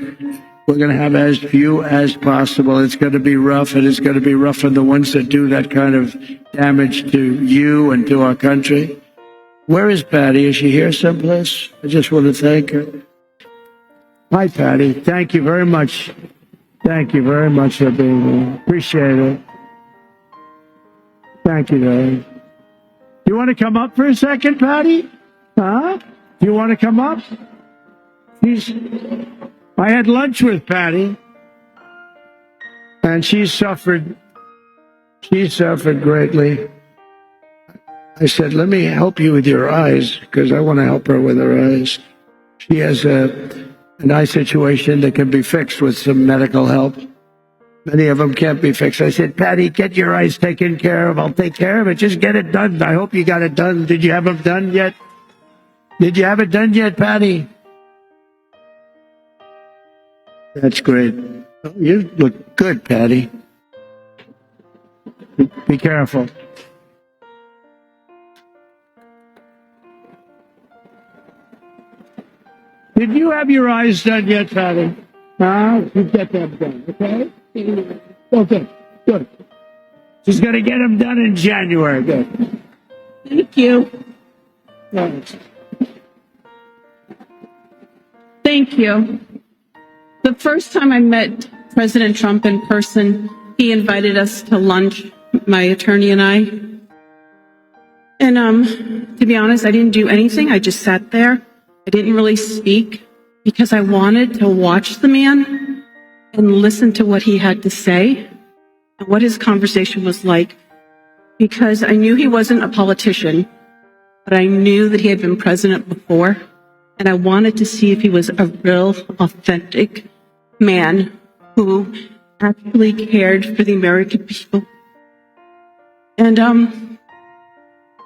we're going to have as few as possible. It's going to be rough, and it's going to be rough on the ones that do that kind of damage to you and to our country. Where is Patty? Is she here someplace? I just want to thank her. Hi, Patty. Thank you very much. Thank you very much for being here. Appreciate it. Thank you, Dave. You want to come up for a second, Patty? Huh? Do you want to come up? I had lunch with Patty, and she suffered greatly. I said, let me help you with your eyes, because I want to help her with her eyes. She has an eye situation that can be fixed with some medical help. Many of them can't be fixed. I said, Patty, get your eyes taken care of. I'll take care of it. Just get it done. I hope you got it done. Did you have them done yet? Did you have it done yet, Patty? That's great. You look good, Patty. Be careful. Did you have your eyes done yet, Patty? Huh? You get them done, okay? Okay, good. She's going to get them done in January. Good. Thank you. Thanks. Thank you. The first time I met President Trump in person, he invited us to lunch, my attorney and I. And to be honest, I didn't do anything. I just sat there. I didn't really speak. because I wanted to watch the man and listen to what he had to say and what his conversation was like, because I knew he wasn't a politician, but I knew that he had been president before, and I wanted to see if he was a real, authentic man who actually cared for the American people. And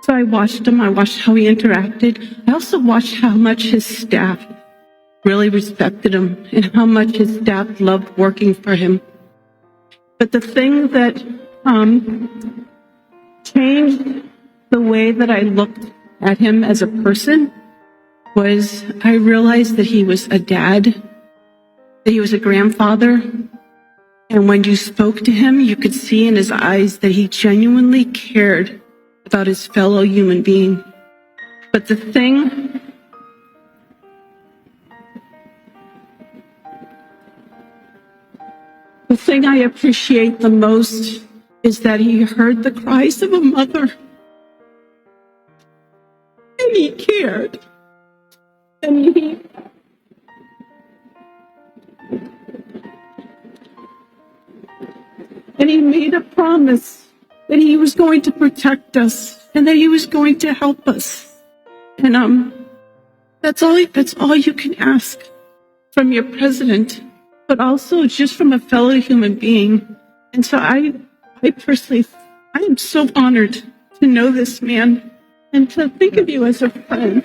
so I watched him. I watched how he interacted. I also watched how much his staff really respected him and how much his staff loved working for him. But the thing that changed the way that I looked at him as a person was I realized that he was a dad, that he was a grandfather. And when you spoke to him, you could see in his eyes that he genuinely cared about his fellow human being. But the thing I appreciate the most is that he heard the cries of a mother. And he cared. And he made a promise that he was going to protect us and that he was going to help us. And that's all you can ask from your president, but also just from a fellow human being. And so I personally, I am so honored to know this man and to think of you as a friend.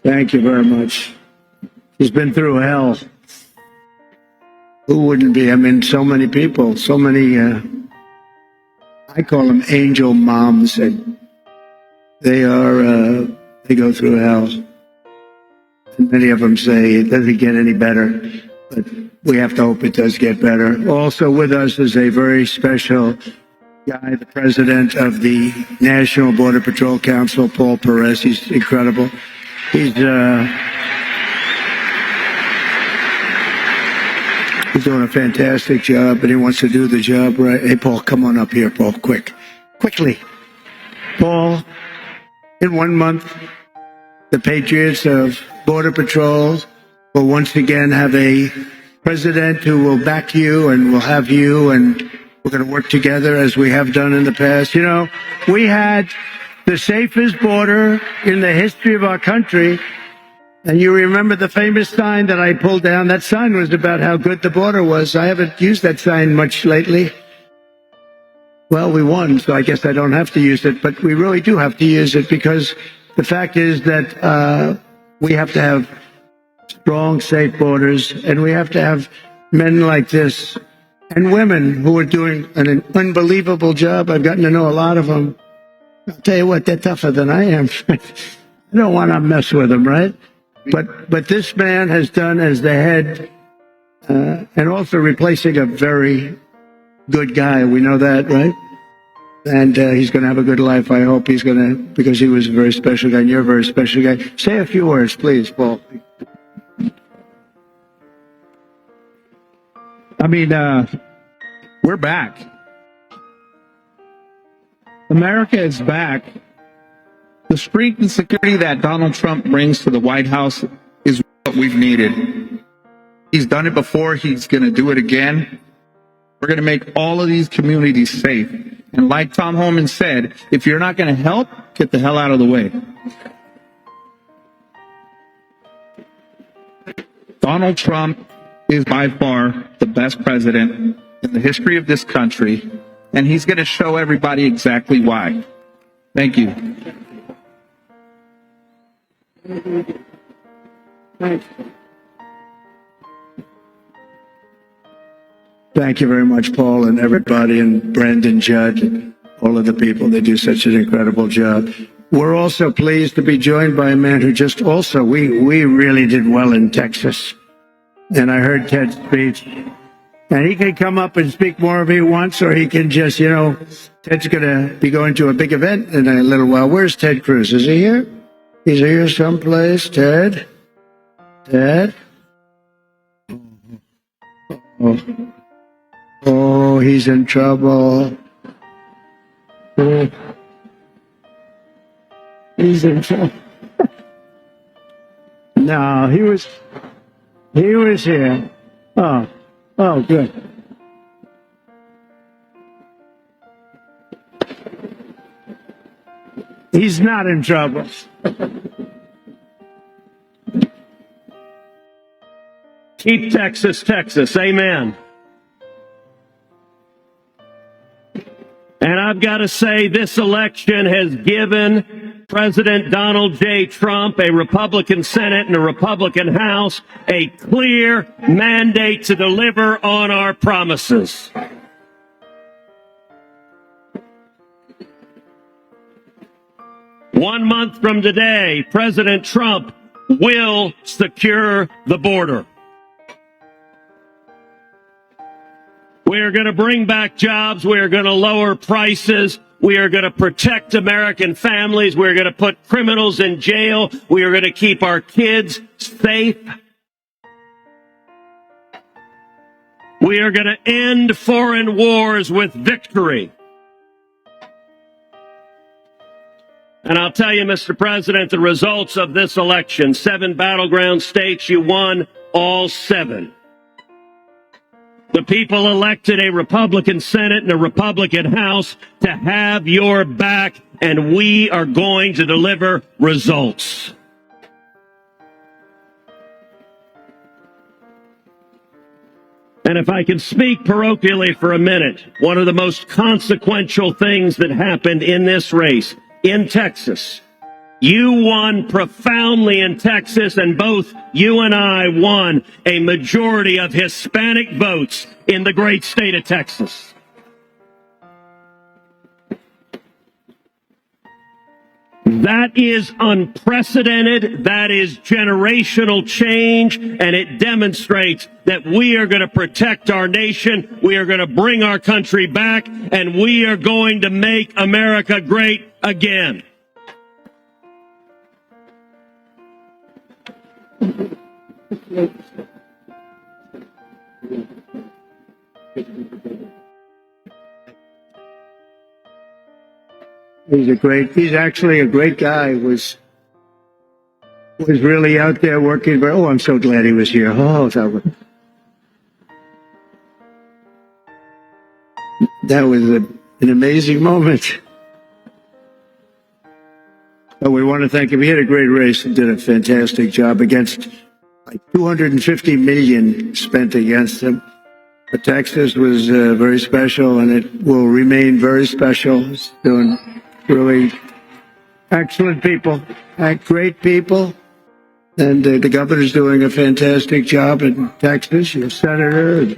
Thank you very much. He's been through hell. Who wouldn't be? I mean, so many people, so many, I call them angel moms, and they go through hell. And many of them say it doesn't get any better, but we have to hope it does get better. Also with us is a very special guy, the president of the National Border Patrol Council, Paul Perez. He's incredible. He's doing a fantastic job, and he wants to do the job right. Hey, Paul, come on up here, Paul, quickly. Paul, in 1 month, the Patriots of Border Patrol will once again have a president who will back you and will have you, and we're going to work together as we have done in the past. You know, we had the safest border in the history of our country. And you remember the famous sign that I pulled down? That sign was about how good the border was. I haven't used that sign much lately. Well, we won, so I guess I don't have to use it, but we really do have to use it, because the fact is that we have to have strong, safe borders, and we have to have men like this and women who are doing an unbelievable job. I've gotten to know a lot of them. I'll tell you what, they're tougher than I am. I don't want to mess with them, right? But this man has done as the head, and also replacing a very good guy. We know that, right? And he's going to have a good life. I hope he's going to, because he was a very special guy, and you're a very special guy. Say a few words, please, Paul. I mean, we're back. America is back. The strength and security that Donald Trump brings to the White House is what we've needed. He's done it before. He's going to do it again. We're going to make all of these communities safe. And like Tom Homan said, if you're not going to help, get the hell out of the way. Donald Trump is by far the best president in the history of this country, and he's going to show everybody exactly why. Thank you. Thank you very much, Paul, and everybody, and Brandon, Judd, and all of the people. They do such an incredible job. We're also pleased to be joined by a man who just also, we really did well in Texas. And I heard Ted's speech. And he can come up and speak more if he wants, or he can just, you know, Ted's going to be going to a big event in a little while. Where's Ted Cruz? Is he here? He's here someplace. Ted? Ted? Oh, he's in trouble. Oh. He's in trouble. No, he was here. Oh, good. He's not in trouble. Keep Texas, Texas. Amen. And I've got to say, this election has given President Donald J. Trump, a Republican Senate and a Republican House, a clear mandate to deliver on our promises. One month from today, President Trump will secure the border. We are going to bring back jobs. We are going to lower prices. We are going to protect American families. We are going to put criminals in jail. We are going to keep our kids safe. We are going to end foreign wars with victory. And I'll tell you, Mr. President, the results of this election, 7 battleground states, you won all 7. The people elected a Republican Senate and a Republican House to have your back, and we are going to deliver results. And if I can speak parochially for a minute, one of the most consequential things that happened in this race in Texas, you won profoundly in Texas, and both you and I won a majority of Hispanic votes in the great state of Texas. That is unprecedented. That is generational change, and it demonstrates that we are going to protect our nation. We are going to bring our country back, and we are going to make America great again. He's actually a great guy. Was really out there working. Oh, I'm so glad he was here. Oh, that was an amazing moment. Oh, we want to thank him. He had a great race and did a fantastic job against like 250 million spent against him. But Texas was very special, and it will remain very special. It's doing really excellent people, great people. And the governor's doing a fantastic job in Texas. Your senator,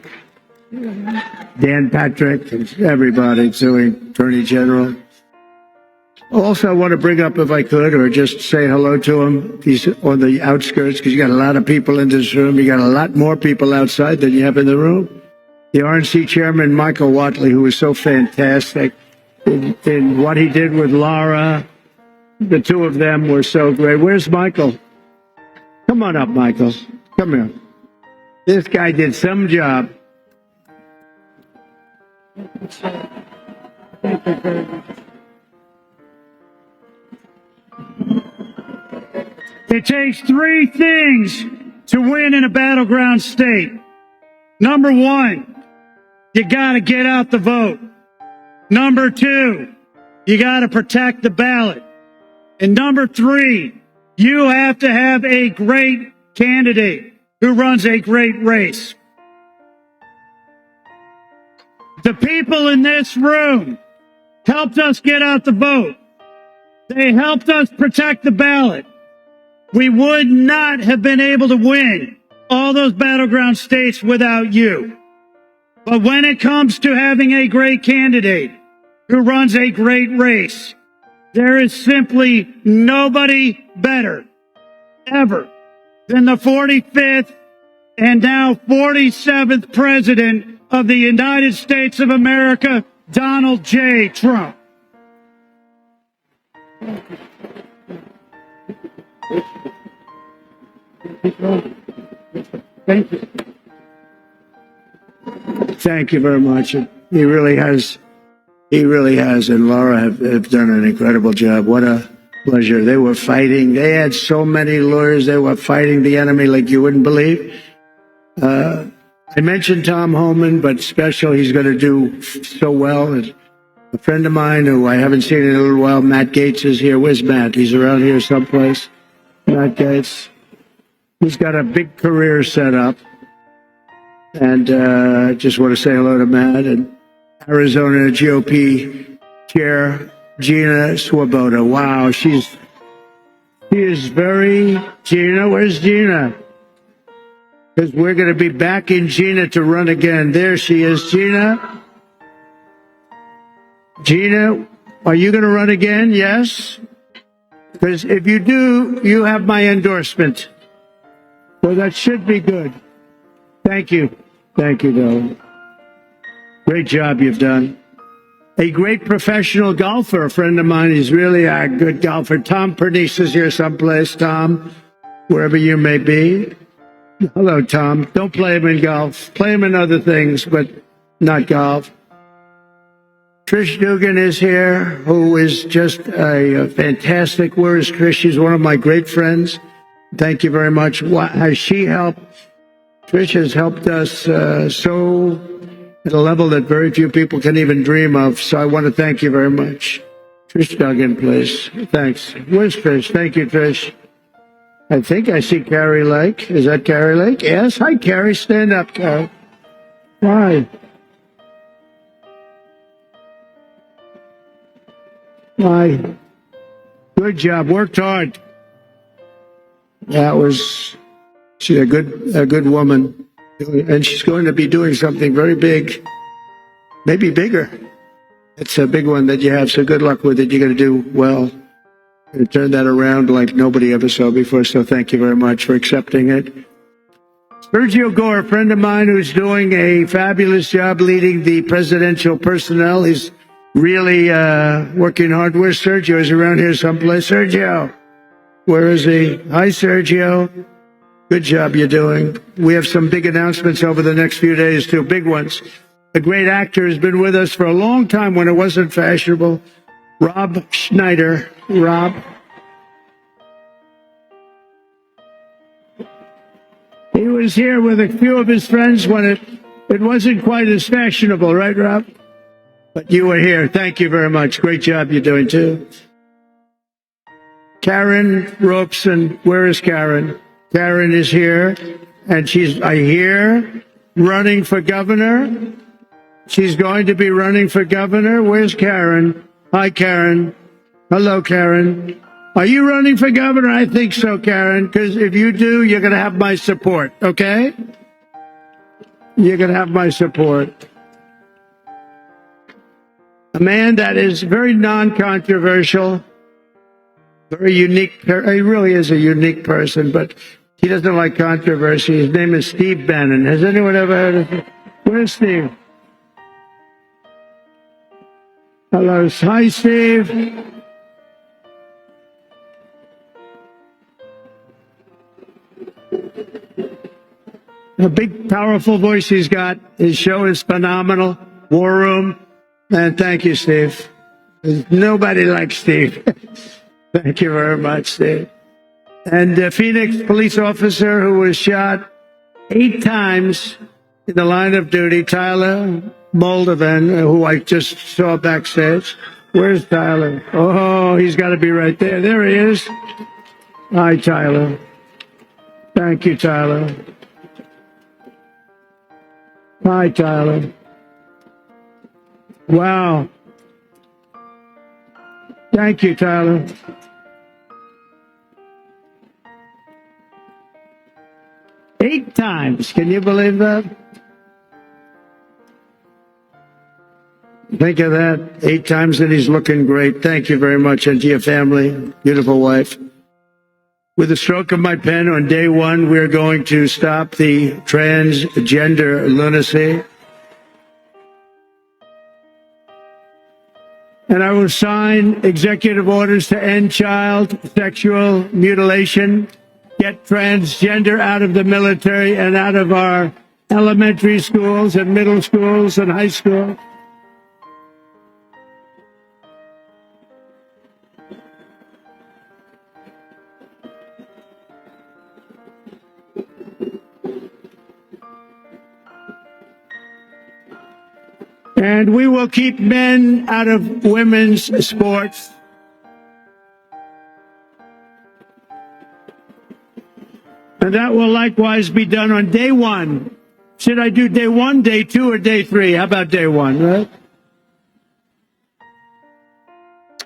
and Dan Patrick, and everybody's doing, Attorney General. Also, I want to bring up, if I could, or just say hello to him. He's on the outskirts, because you got a lot of people in this room. You got a lot more people outside than you have in the room. The RNC chairman, Michael Watley, who was so fantastic in what he did with Laura. The two of them were so great. Where's Michael? Come on up, Michael. Come here. This guy did some job. It takes 3 things to win in a battleground state. Number 1, you got to get out the vote. Number 2, you got to protect the ballot. And number 3, you have to have a great candidate who runs a great race. The people in this room helped us get out the vote. They helped us protect the ballot. We would not have been able to win all those battleground states without you. But when it comes to having a great candidate who runs a great race, there is simply nobody better ever than the 45th and now 47th President of the United States of America, Donald J. Trump. Thank you. Thank you very much. He really has, and Laura have done an incredible job. What a pleasure. They were fighting. They had so many lawyers. They were fighting the enemy like you wouldn't believe. I mentioned Tom Homan, but special, he's going to do so well. A friend of mine who I haven't seen in a little while, Matt Gates, is here. Where's Matt? He's around here someplace. Matt Gates. He's got a big career set up. And I just want to say hello to Matt and Arizona GOP Chair Gina Swoboda. Wow, she is very... Gina, where's Gina? Because we're going to be backing Gina to run again. There she is, Gina. Gina, are you going to run again? Yes? Because if you do, you have my endorsement. So that should be good. Thank you. Thank you, darling. Great job you've done. A great professional golfer, a friend of mine. He's really a good golfer. Tom Pernice is here someplace. Tom, wherever you may be. Hello, Tom. Don't play him in golf. Play him in other things, but not golf. Trish Dugan is here, who is just a fantastic. Where is Trish? She's one of my great friends. Thank you very much. Has she helped? Trish has helped us so at a level that very few people can even dream of. So I want to thank you very much. Trish Duggan, please. Thanks. Where's Trish? Thank you, Trish. I think I see Carrie Lake. Is that Carrie Lake? Yes. Hi, Carrie. Stand up, Carrie. Why? Why? Good job. Worked hard. She's a good woman, and she's going to be doing something very big, maybe bigger. It's a big one that you have, so good luck with it. You're going to do well and turn that around like nobody ever saw before, so thank you very much for accepting it. Sergio Gore, a friend of mine who's doing a fabulous job leading the presidential personnel. He's really working hard. Where's Sergio? Is he around here someplace? Sergio, where is he? Hi, Sergio. Good job you're doing. We have some big announcements over the next few days, too, big ones. A great actor has been with us for a long time when it wasn't fashionable. Rob Schneider. Rob. He was here with a few of his friends when it wasn't quite as fashionable, right, Rob? But you were here. Thank you very much. Great job you're doing, too. Karen Robeson. Where is Karen? Karen is here, and she's, I hear, running for governor. She's going to be running for governor. Where's Karen? Hi, Karen. Hello, Karen. Are you running for governor? I think so, Karen, because if you do, you're going to have my support, okay? You're going to have my support. A man that is very non-controversial, very unique. He really is a unique person, but he doesn't like controversy. His name is Steve Bannon. Has anyone ever heard of him? Where's Steve? Hello. Hi, Steve. A big, powerful voice he's got. His show is phenomenal. War Room. And thank you, Steve. Nobody likes Steve. Thank you very much, Steve. And a Phoenix police officer who was shot 8 times in the line of duty, Tyler Moldovan, who I just saw backstage. Where's Tyler? Oh, he's got to be right there. There he is. Hi, Tyler. Thank you, Tyler. Hi, Tyler. Wow. Thank you, Tyler. Eight times. Can you believe that? Think of that. 8 times that he's looking great. Thank you very much. And to your family, beautiful wife. With a stroke of my pen on day 1, we're going to stop the transgender lunacy. And I will sign executive orders to end child sexual mutilation, get transgender out of the military and out of our elementary schools and middle schools and high schools. And we will keep men out of women's sports. And that will likewise be done on day 1. Should I do day 1, day 2, or day 3? How about day 1, right?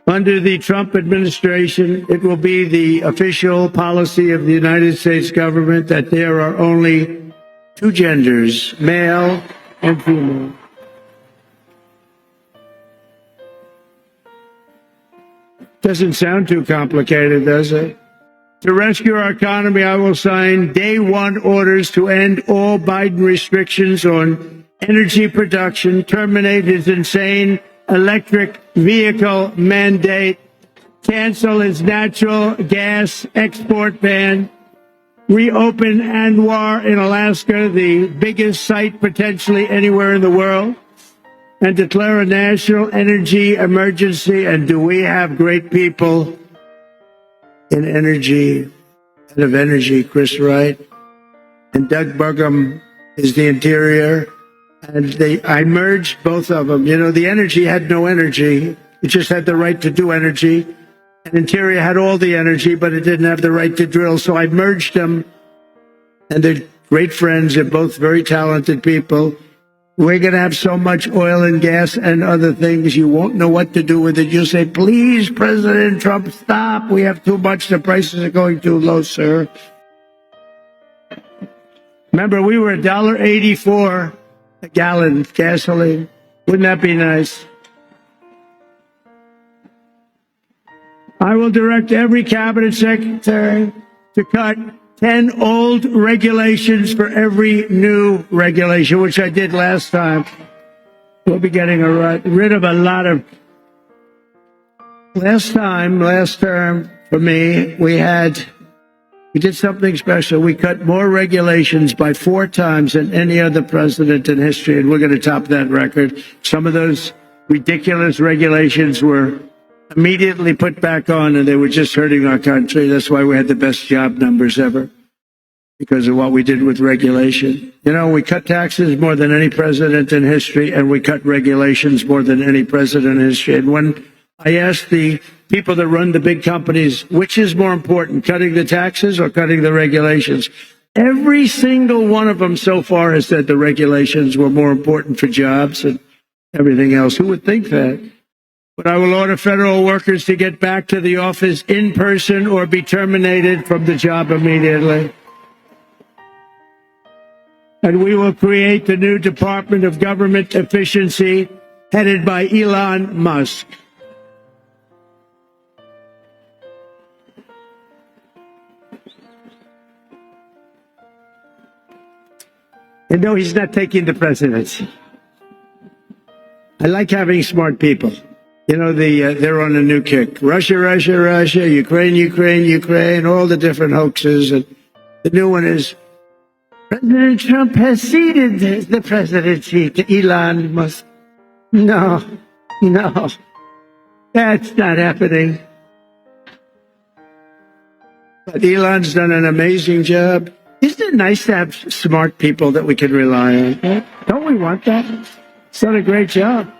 Under the Trump administration, it will be the official policy of the United States government that there are only 2 genders, male and female. Doesn't sound too complicated, does it? To rescue our economy, I will sign day 1 orders to end all Biden restrictions on energy production, terminate his insane electric vehicle mandate, cancel his natural gas export ban, reopen ANWR in Alaska, the biggest site potentially anywhere in the world, and declare a national energy emergency. And do we have great people in energy, head of energy, Chris Wright, and Doug Burgum is the interior. And I merged both of them. You know, the energy had no energy. It just had the right to do energy. And interior had all the energy, but it didn't have the right to drill. So I merged them. And they're great friends. They're both very talented people. We're going to have so much oil and gas and other things, you won't know what to do with it. You'll say, please, President Trump, stop. We have too much. The prices are going too low, sir. Remember, we were $1.84 a gallon gasoline. Wouldn't that be nice? I will direct every cabinet secretary to cut 10 old regulations for every new regulation, which I did last time. We'll be getting rid of a lot of... Last term, for me, we did something special. We cut more regulations by 4 times than any other president in history, and we're going to top that record. Some of those ridiculous regulations were immediately put back on, and they were just hurting our country. That's why we had the best job numbers ever, because of what we did with regulation. You know, we cut taxes more than any president in history, and we cut regulations more than any president in history. And when I asked the people that run the big companies, which is more important, cutting the taxes or cutting the regulations, every single one of them so far has said the regulations were more important for jobs and everything else. Who would think that? But I will order federal workers to get back to the office in person or be terminated from the job immediately. And we will create the new Department of Government Efficiency headed by Elon Musk. And no, he's not taking the presidency. I like having smart people. You know, they're on a new kick. Russia, Ukraine, all the different hoaxes. And the new one is, President Trump has ceded the presidency to Elon Musk. No, that's not happening. But Elon's done an amazing job. Isn't it nice to have smart people that we can rely on? Don't we want that? He's done a great job.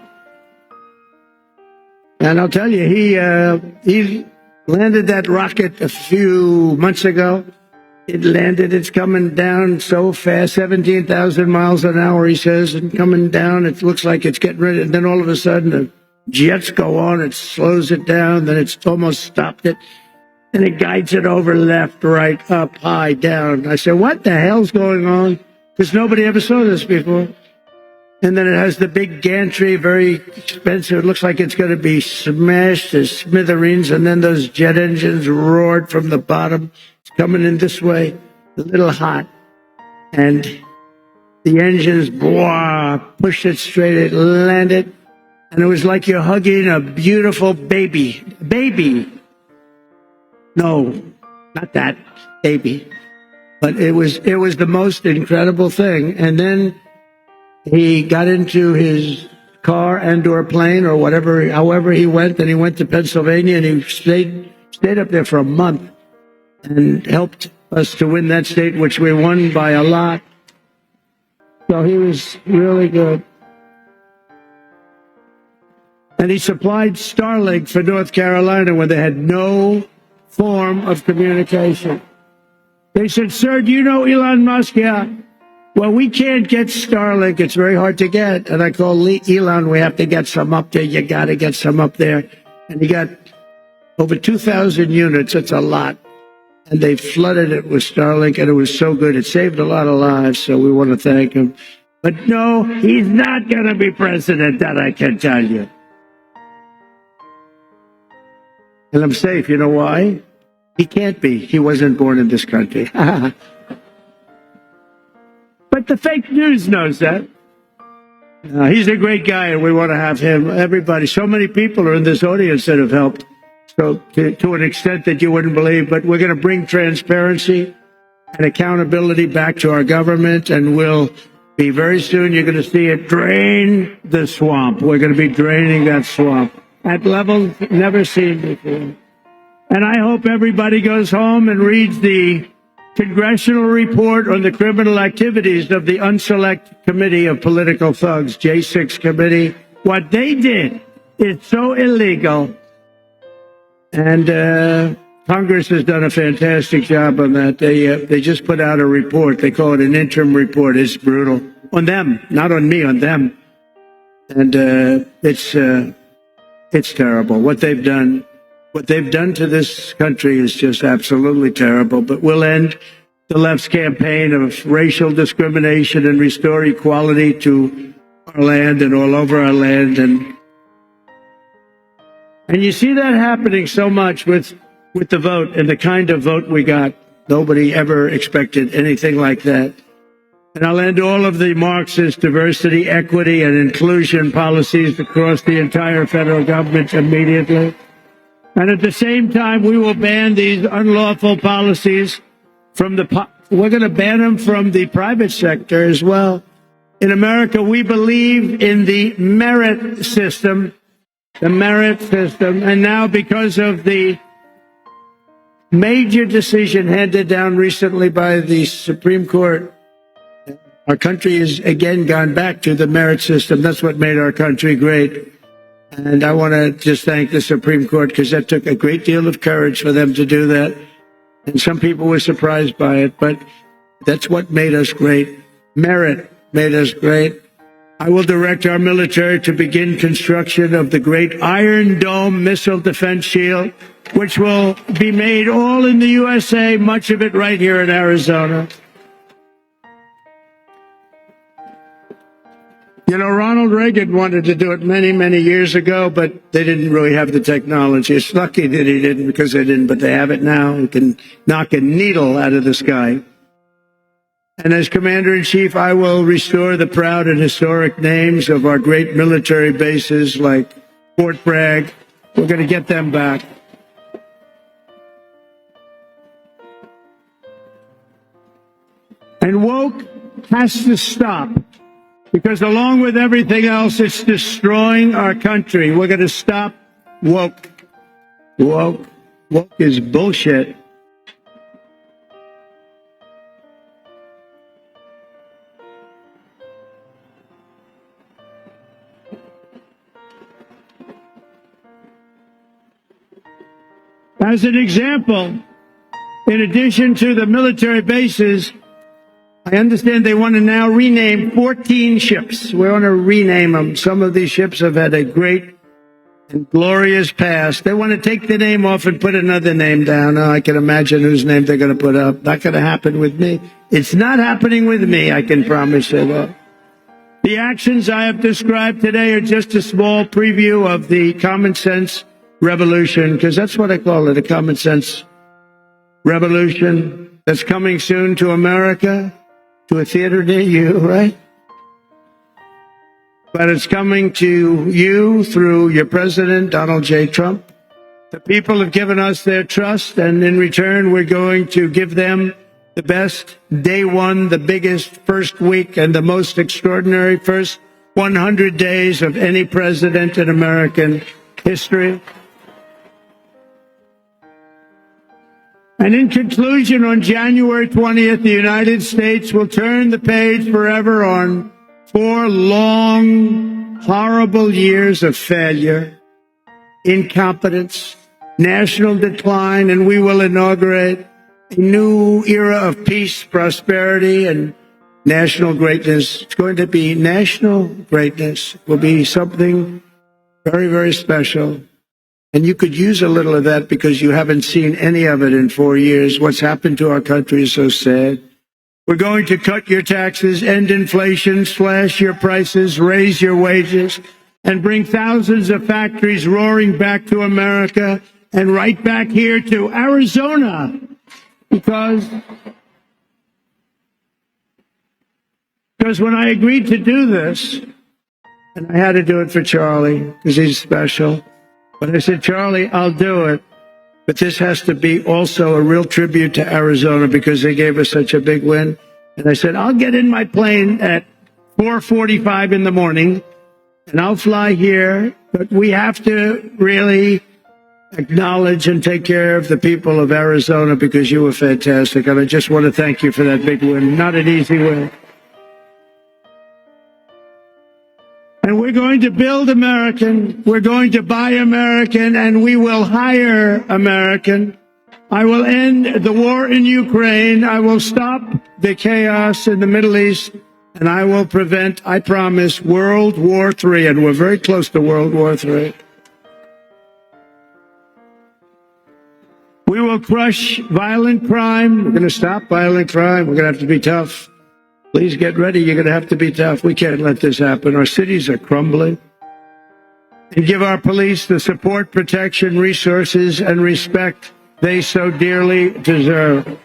And I'll tell you, he landed that rocket a few months ago. It landed, it's coming down so fast, 17,000 miles an hour, he says, and coming down, it looks like it's getting ready. And then all of a sudden, the jets go on, it slows it down, then it's almost stopped it. And it guides it over left, right, up, high, down. I said, what the hell's going on? Because nobody ever saw this before. And then it has the big gantry, very expensive. It looks like it's going to be smashed to smithereens. And then those jet engines roared from the bottom. It's coming in this way, a little hot. And the engines, blah, pushed it straight, it landed. And it was like you're hugging a beautiful baby. Baby. No, not that baby. But it was the most incredible thing. And then he got into his car and or plane or whatever, however he went, and he went to Pennsylvania, and he stayed up there for a month and helped us to win that state, which we won by a lot. So he was really good. And he supplied Starlink for North Carolina when they had no form of communication. They said, "Sir, do you know Elon Musk?" "Yeah." "Well, we can't get Starlink. It's very hard to get." And I called Elon, "We have to get some up there. You got to get some up there." And he got over 2,000 units. It's a lot. And they flooded it with Starlink, and it was so good. It saved a lot of lives, so we want to thank him. But no, he's not going to be president, that I can tell you. And I'm safe. You know why? He can't be. He wasn't born in this country. But the fake news knows that. He's a great guy, and we want to have him. Everybody, so many people are in this audience that have helped, so to an extent that you wouldn't believe. But we're going to bring transparency and accountability back to our government, and we'll be very soon, you're going to see it drain the swamp. We're going to be draining that swamp at levels never seen before. And I hope everybody goes home and reads the congressional report on the criminal activities of the Unselect Committee of Political Thugs, J6 Committee. What they did is so illegal. And Congress has done a fantastic job on that. They just put out a report. They call it an interim report. It's brutal. On them, not on me, on them. And it's terrible. What they've done to this country is just absolutely terrible. But we'll end the left's campaign of racial discrimination and restore equality to our land and all over our land. And you see that happening so much with the vote and the kind of vote we got. Nobody ever expected anything like that. And I'll end all of the Marxist diversity, equity, and inclusion policies across the entire federal government immediately. And at the same time, we will ban these unlawful policies from we're going to ban them from the private sector as well. In America, we believe in the merit system, and now because of the major decision handed down recently by the Supreme Court, our country has again gone back to the merit system. That's what made our country great. And I want to just thank the Supreme Court, because that took a great deal of courage for them to do that. And some people were surprised by it, but that's what made us great. Merit made us great. I will direct our military to begin construction of the great Iron Dome missile defense shield, which will be made all in the USA, much of it right here in Arizona. You know, Ronald Reagan wanted to do it many, many years ago, but they didn't really have the technology. It's lucky that he didn't, because they didn't, but they have it now. We can knock a needle out of the sky. And as Commander-in-Chief, I will restore the proud and historic names of our great military bases like Fort Bragg. We're going to get them back. And woke has to stop. Because along with everything else, it's destroying our country. We're going to stop woke. Woke is bullshit. As an example, in addition to the military bases, I understand they want to now rename 14 ships. We want to rename them. Some of these ships have had a great and glorious past. They want to take the name off and put another name down. Oh, I can imagine whose name they're going to put up. Not going to happen with me. It's not happening with me, I can promise you that. The actions I have described today are just a small preview of the common sense revolution, because that's what I call it, a common sense revolution that's coming soon to America, to a theater near you, right? But it's coming to you through your president, Donald J. Trump. The people have given us their trust, and in return, we're going to give them the best day one, the biggest first week, and the most extraordinary first 100 days of any president in American history. And in conclusion, on January 20th, the United States will turn the page forever on 4 long, horrible years of failure, incompetence, national decline, and we will inaugurate a new era of peace, prosperity, and national greatness. It's going to be national greatness. It will be something very, very special. And you could use a little of that because you haven't seen any of it in 4 years. What's happened to our country is so sad. We're going to cut your taxes, end inflation, slash your prices, raise your wages, and bring thousands of factories roaring back to America and right back here to Arizona. Because when I agreed to do this, and I had to do it for Charlie because he's special, but I said, Charlie, I'll do it, but this has to be also a real tribute to Arizona because they gave us such a big win. And I said, I'll get in my plane at 4:45 in the morning, and I'll fly here, but we have to really acknowledge and take care of the people of Arizona because you were fantastic. And I just want to thank you for that big win. Not an easy win. And we're going to build American. We're going to buy American, and we will hire American. I will end the war in Ukraine. I will stop the chaos in the Middle East, and I will prevent, I promise, World War III. And we're very close to World War III. We will crush violent crime. We're going to stop violent crime. We're going to have to be tough. Please get ready. You're going to have to be tough. We can't let this happen. Our cities are crumbling. And give our police the support, protection, resources, and respect they so dearly deserve.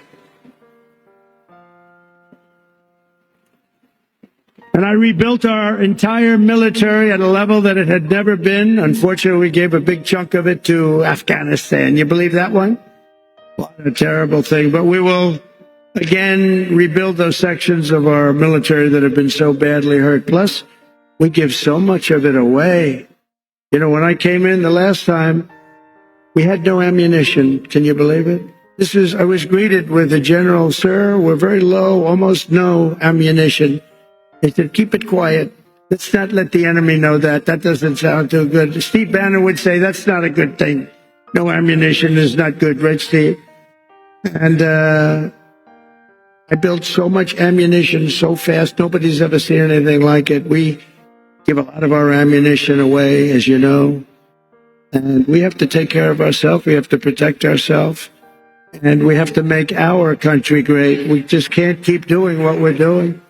And I rebuilt our entire military at a level that it had never been. Unfortunately, we gave a big chunk of it to Afghanistan. You believe that one? What a terrible thing. But we will, again, rebuild those sections of our military that have been so badly hurt. Plus, we give so much of it away. You know, when I came in the last time, we had no ammunition. Can you believe it? I was greeted with a general, sir, we're very low, almost no ammunition. He said, keep it quiet. Let's not let the enemy know that. That doesn't sound too good. Steve Bannon would say that's not a good thing. No ammunition is not good, right, Steve? And I built so much ammunition so fast. Nobody's ever seen anything like it. We give a lot of our ammunition away, as you know. And we have to take care of ourselves. We have to protect ourselves. And we have to make our country great. We just can't keep doing what we're doing.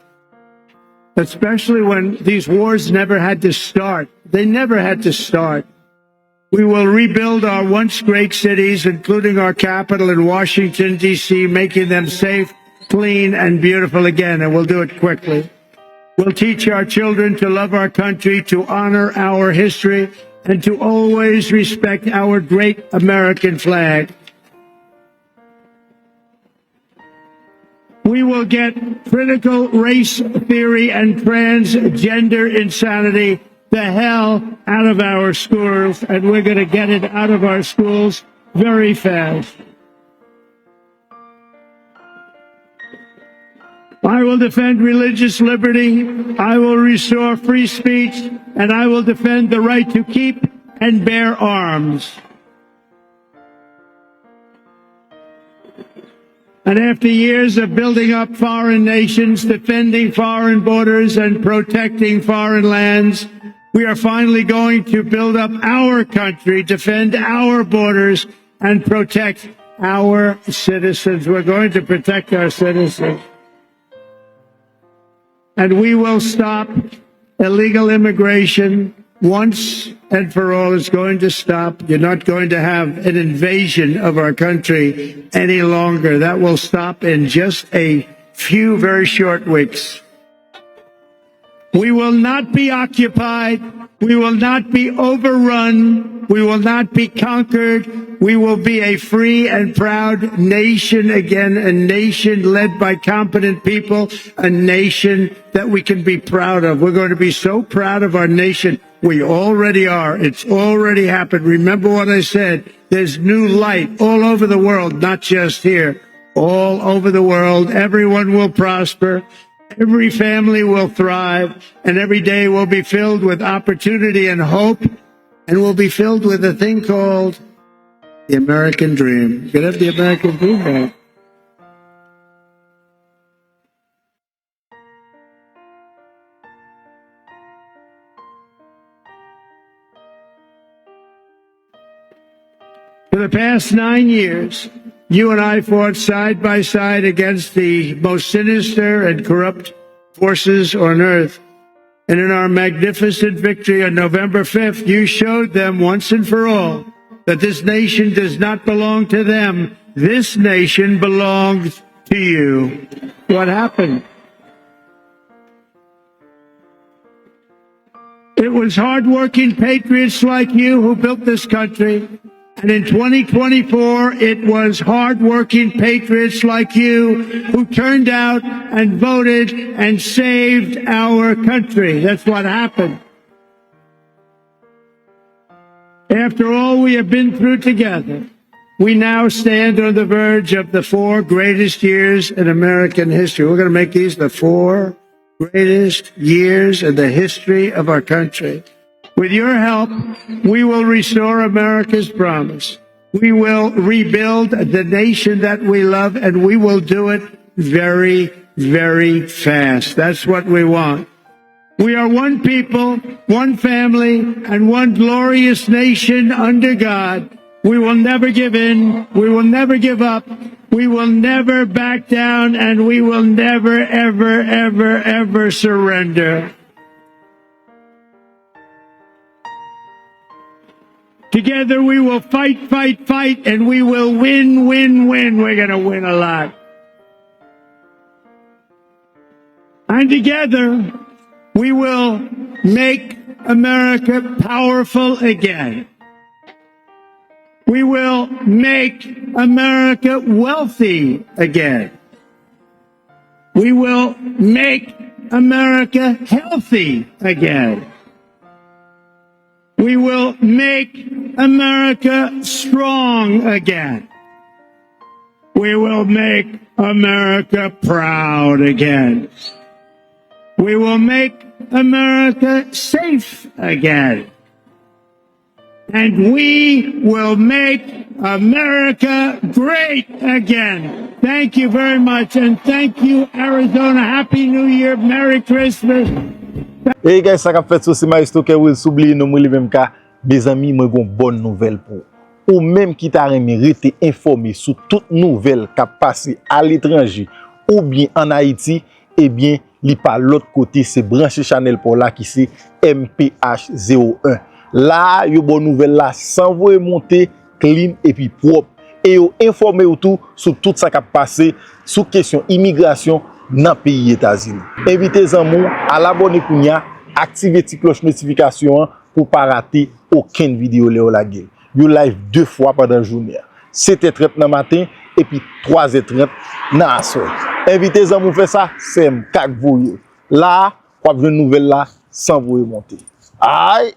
Especially when these wars never had to start. They never had to start. We will rebuild our once great cities, including our capital in Washington, D.C., making them safe, clean, and beautiful again, and we'll do it quickly. We'll teach our children to love our country, to honor our history, and to always respect our great American flag. We will get critical race theory and transgender insanity the hell out of our schools, and we're going to get it out of our schools very fast. I will defend religious liberty, I will restore free speech, and I will defend the right to keep and bear arms. And after years of building up foreign nations, defending foreign borders, and protecting foreign lands, we are finally going to build up our country, defend our borders, and protect our citizens. We're going to protect our citizens. And we will stop illegal immigration, once and for all, is going to stop. You're not going to have an invasion of our country any longer. That will stop in just a few very short weeks. We will not be occupied. We will not be overrun. We will not be conquered. We will be a free and proud nation again, a nation led by competent people, a nation that we can be proud of. We're going to be so proud of our nation. We already are. It's already happened. Remember what I said. There's new light all over the world, not just here. All over the world. Everyone will prosper. Every family will thrive, and every day will be filled with opportunity and hope, and will be filled with a thing called the American dream. You can have the American dream back. For the past 9 years, you and I fought side by side against the most sinister and corrupt forces on earth. And in our magnificent victory on November 5th, you showed them once and for all that this nation does not belong to them. This nation belongs to you. What happened? It was hardworking patriots like you who built this country. And in 2024, it was hardworking patriots like you who turned out and voted and saved our country. That's what happened. After all we have been through together, we now stand on the verge of the 4 greatest years in American history. We're going to make these the 4 greatest years in the history of our country. With your help, we will restore America's promise. We will rebuild the nation that we love, and we will do it very, very fast. That's what we want. We are one people, one family, and one glorious nation under God. We will never give in. We will never give up. We will never back down, and we will never, ever, ever, ever surrender. Together we will fight, fight, fight, and we will win, win, win. We're going to win a lot. And together we will make America powerful again. We will make America wealthy again. We will make America healthy again. We will make America strong again. We will make America proud again. We will make America safe again. And we will make America great again. Thank you very much. And thank you, Arizona. Happy New Year. Merry Christmas. Hey guys, ça qu'a fait aussi maestro que vous oubliez nous moi même ka mes amis moi gon bonne nouvelle pour ou même qui t'a rete informé sur toute nouvelle qui passé à l'étranger ou bien en Haïti, eh bien li par l'autre côté c'est branché Chanel pour là qui c'est MPH01. Là, yo bonne nouvelle là sans vous monter clean et puis propre et yo informé tout sur tout ça qui passé sur question immigration dans le pays États-Unis. Invitez-en Moun à l'abonner kounya, activez la cloche notification pour pas rater aucune vidéo Léo la gueule. Yo live 2 fois pendant la journée. 7h30 dans le matin et puis 3h30 dans la soirée. Invitez-en Moun faire ça, c'est m'kak vous. Là, pour une nouvelle là sans vous monter. Aïe.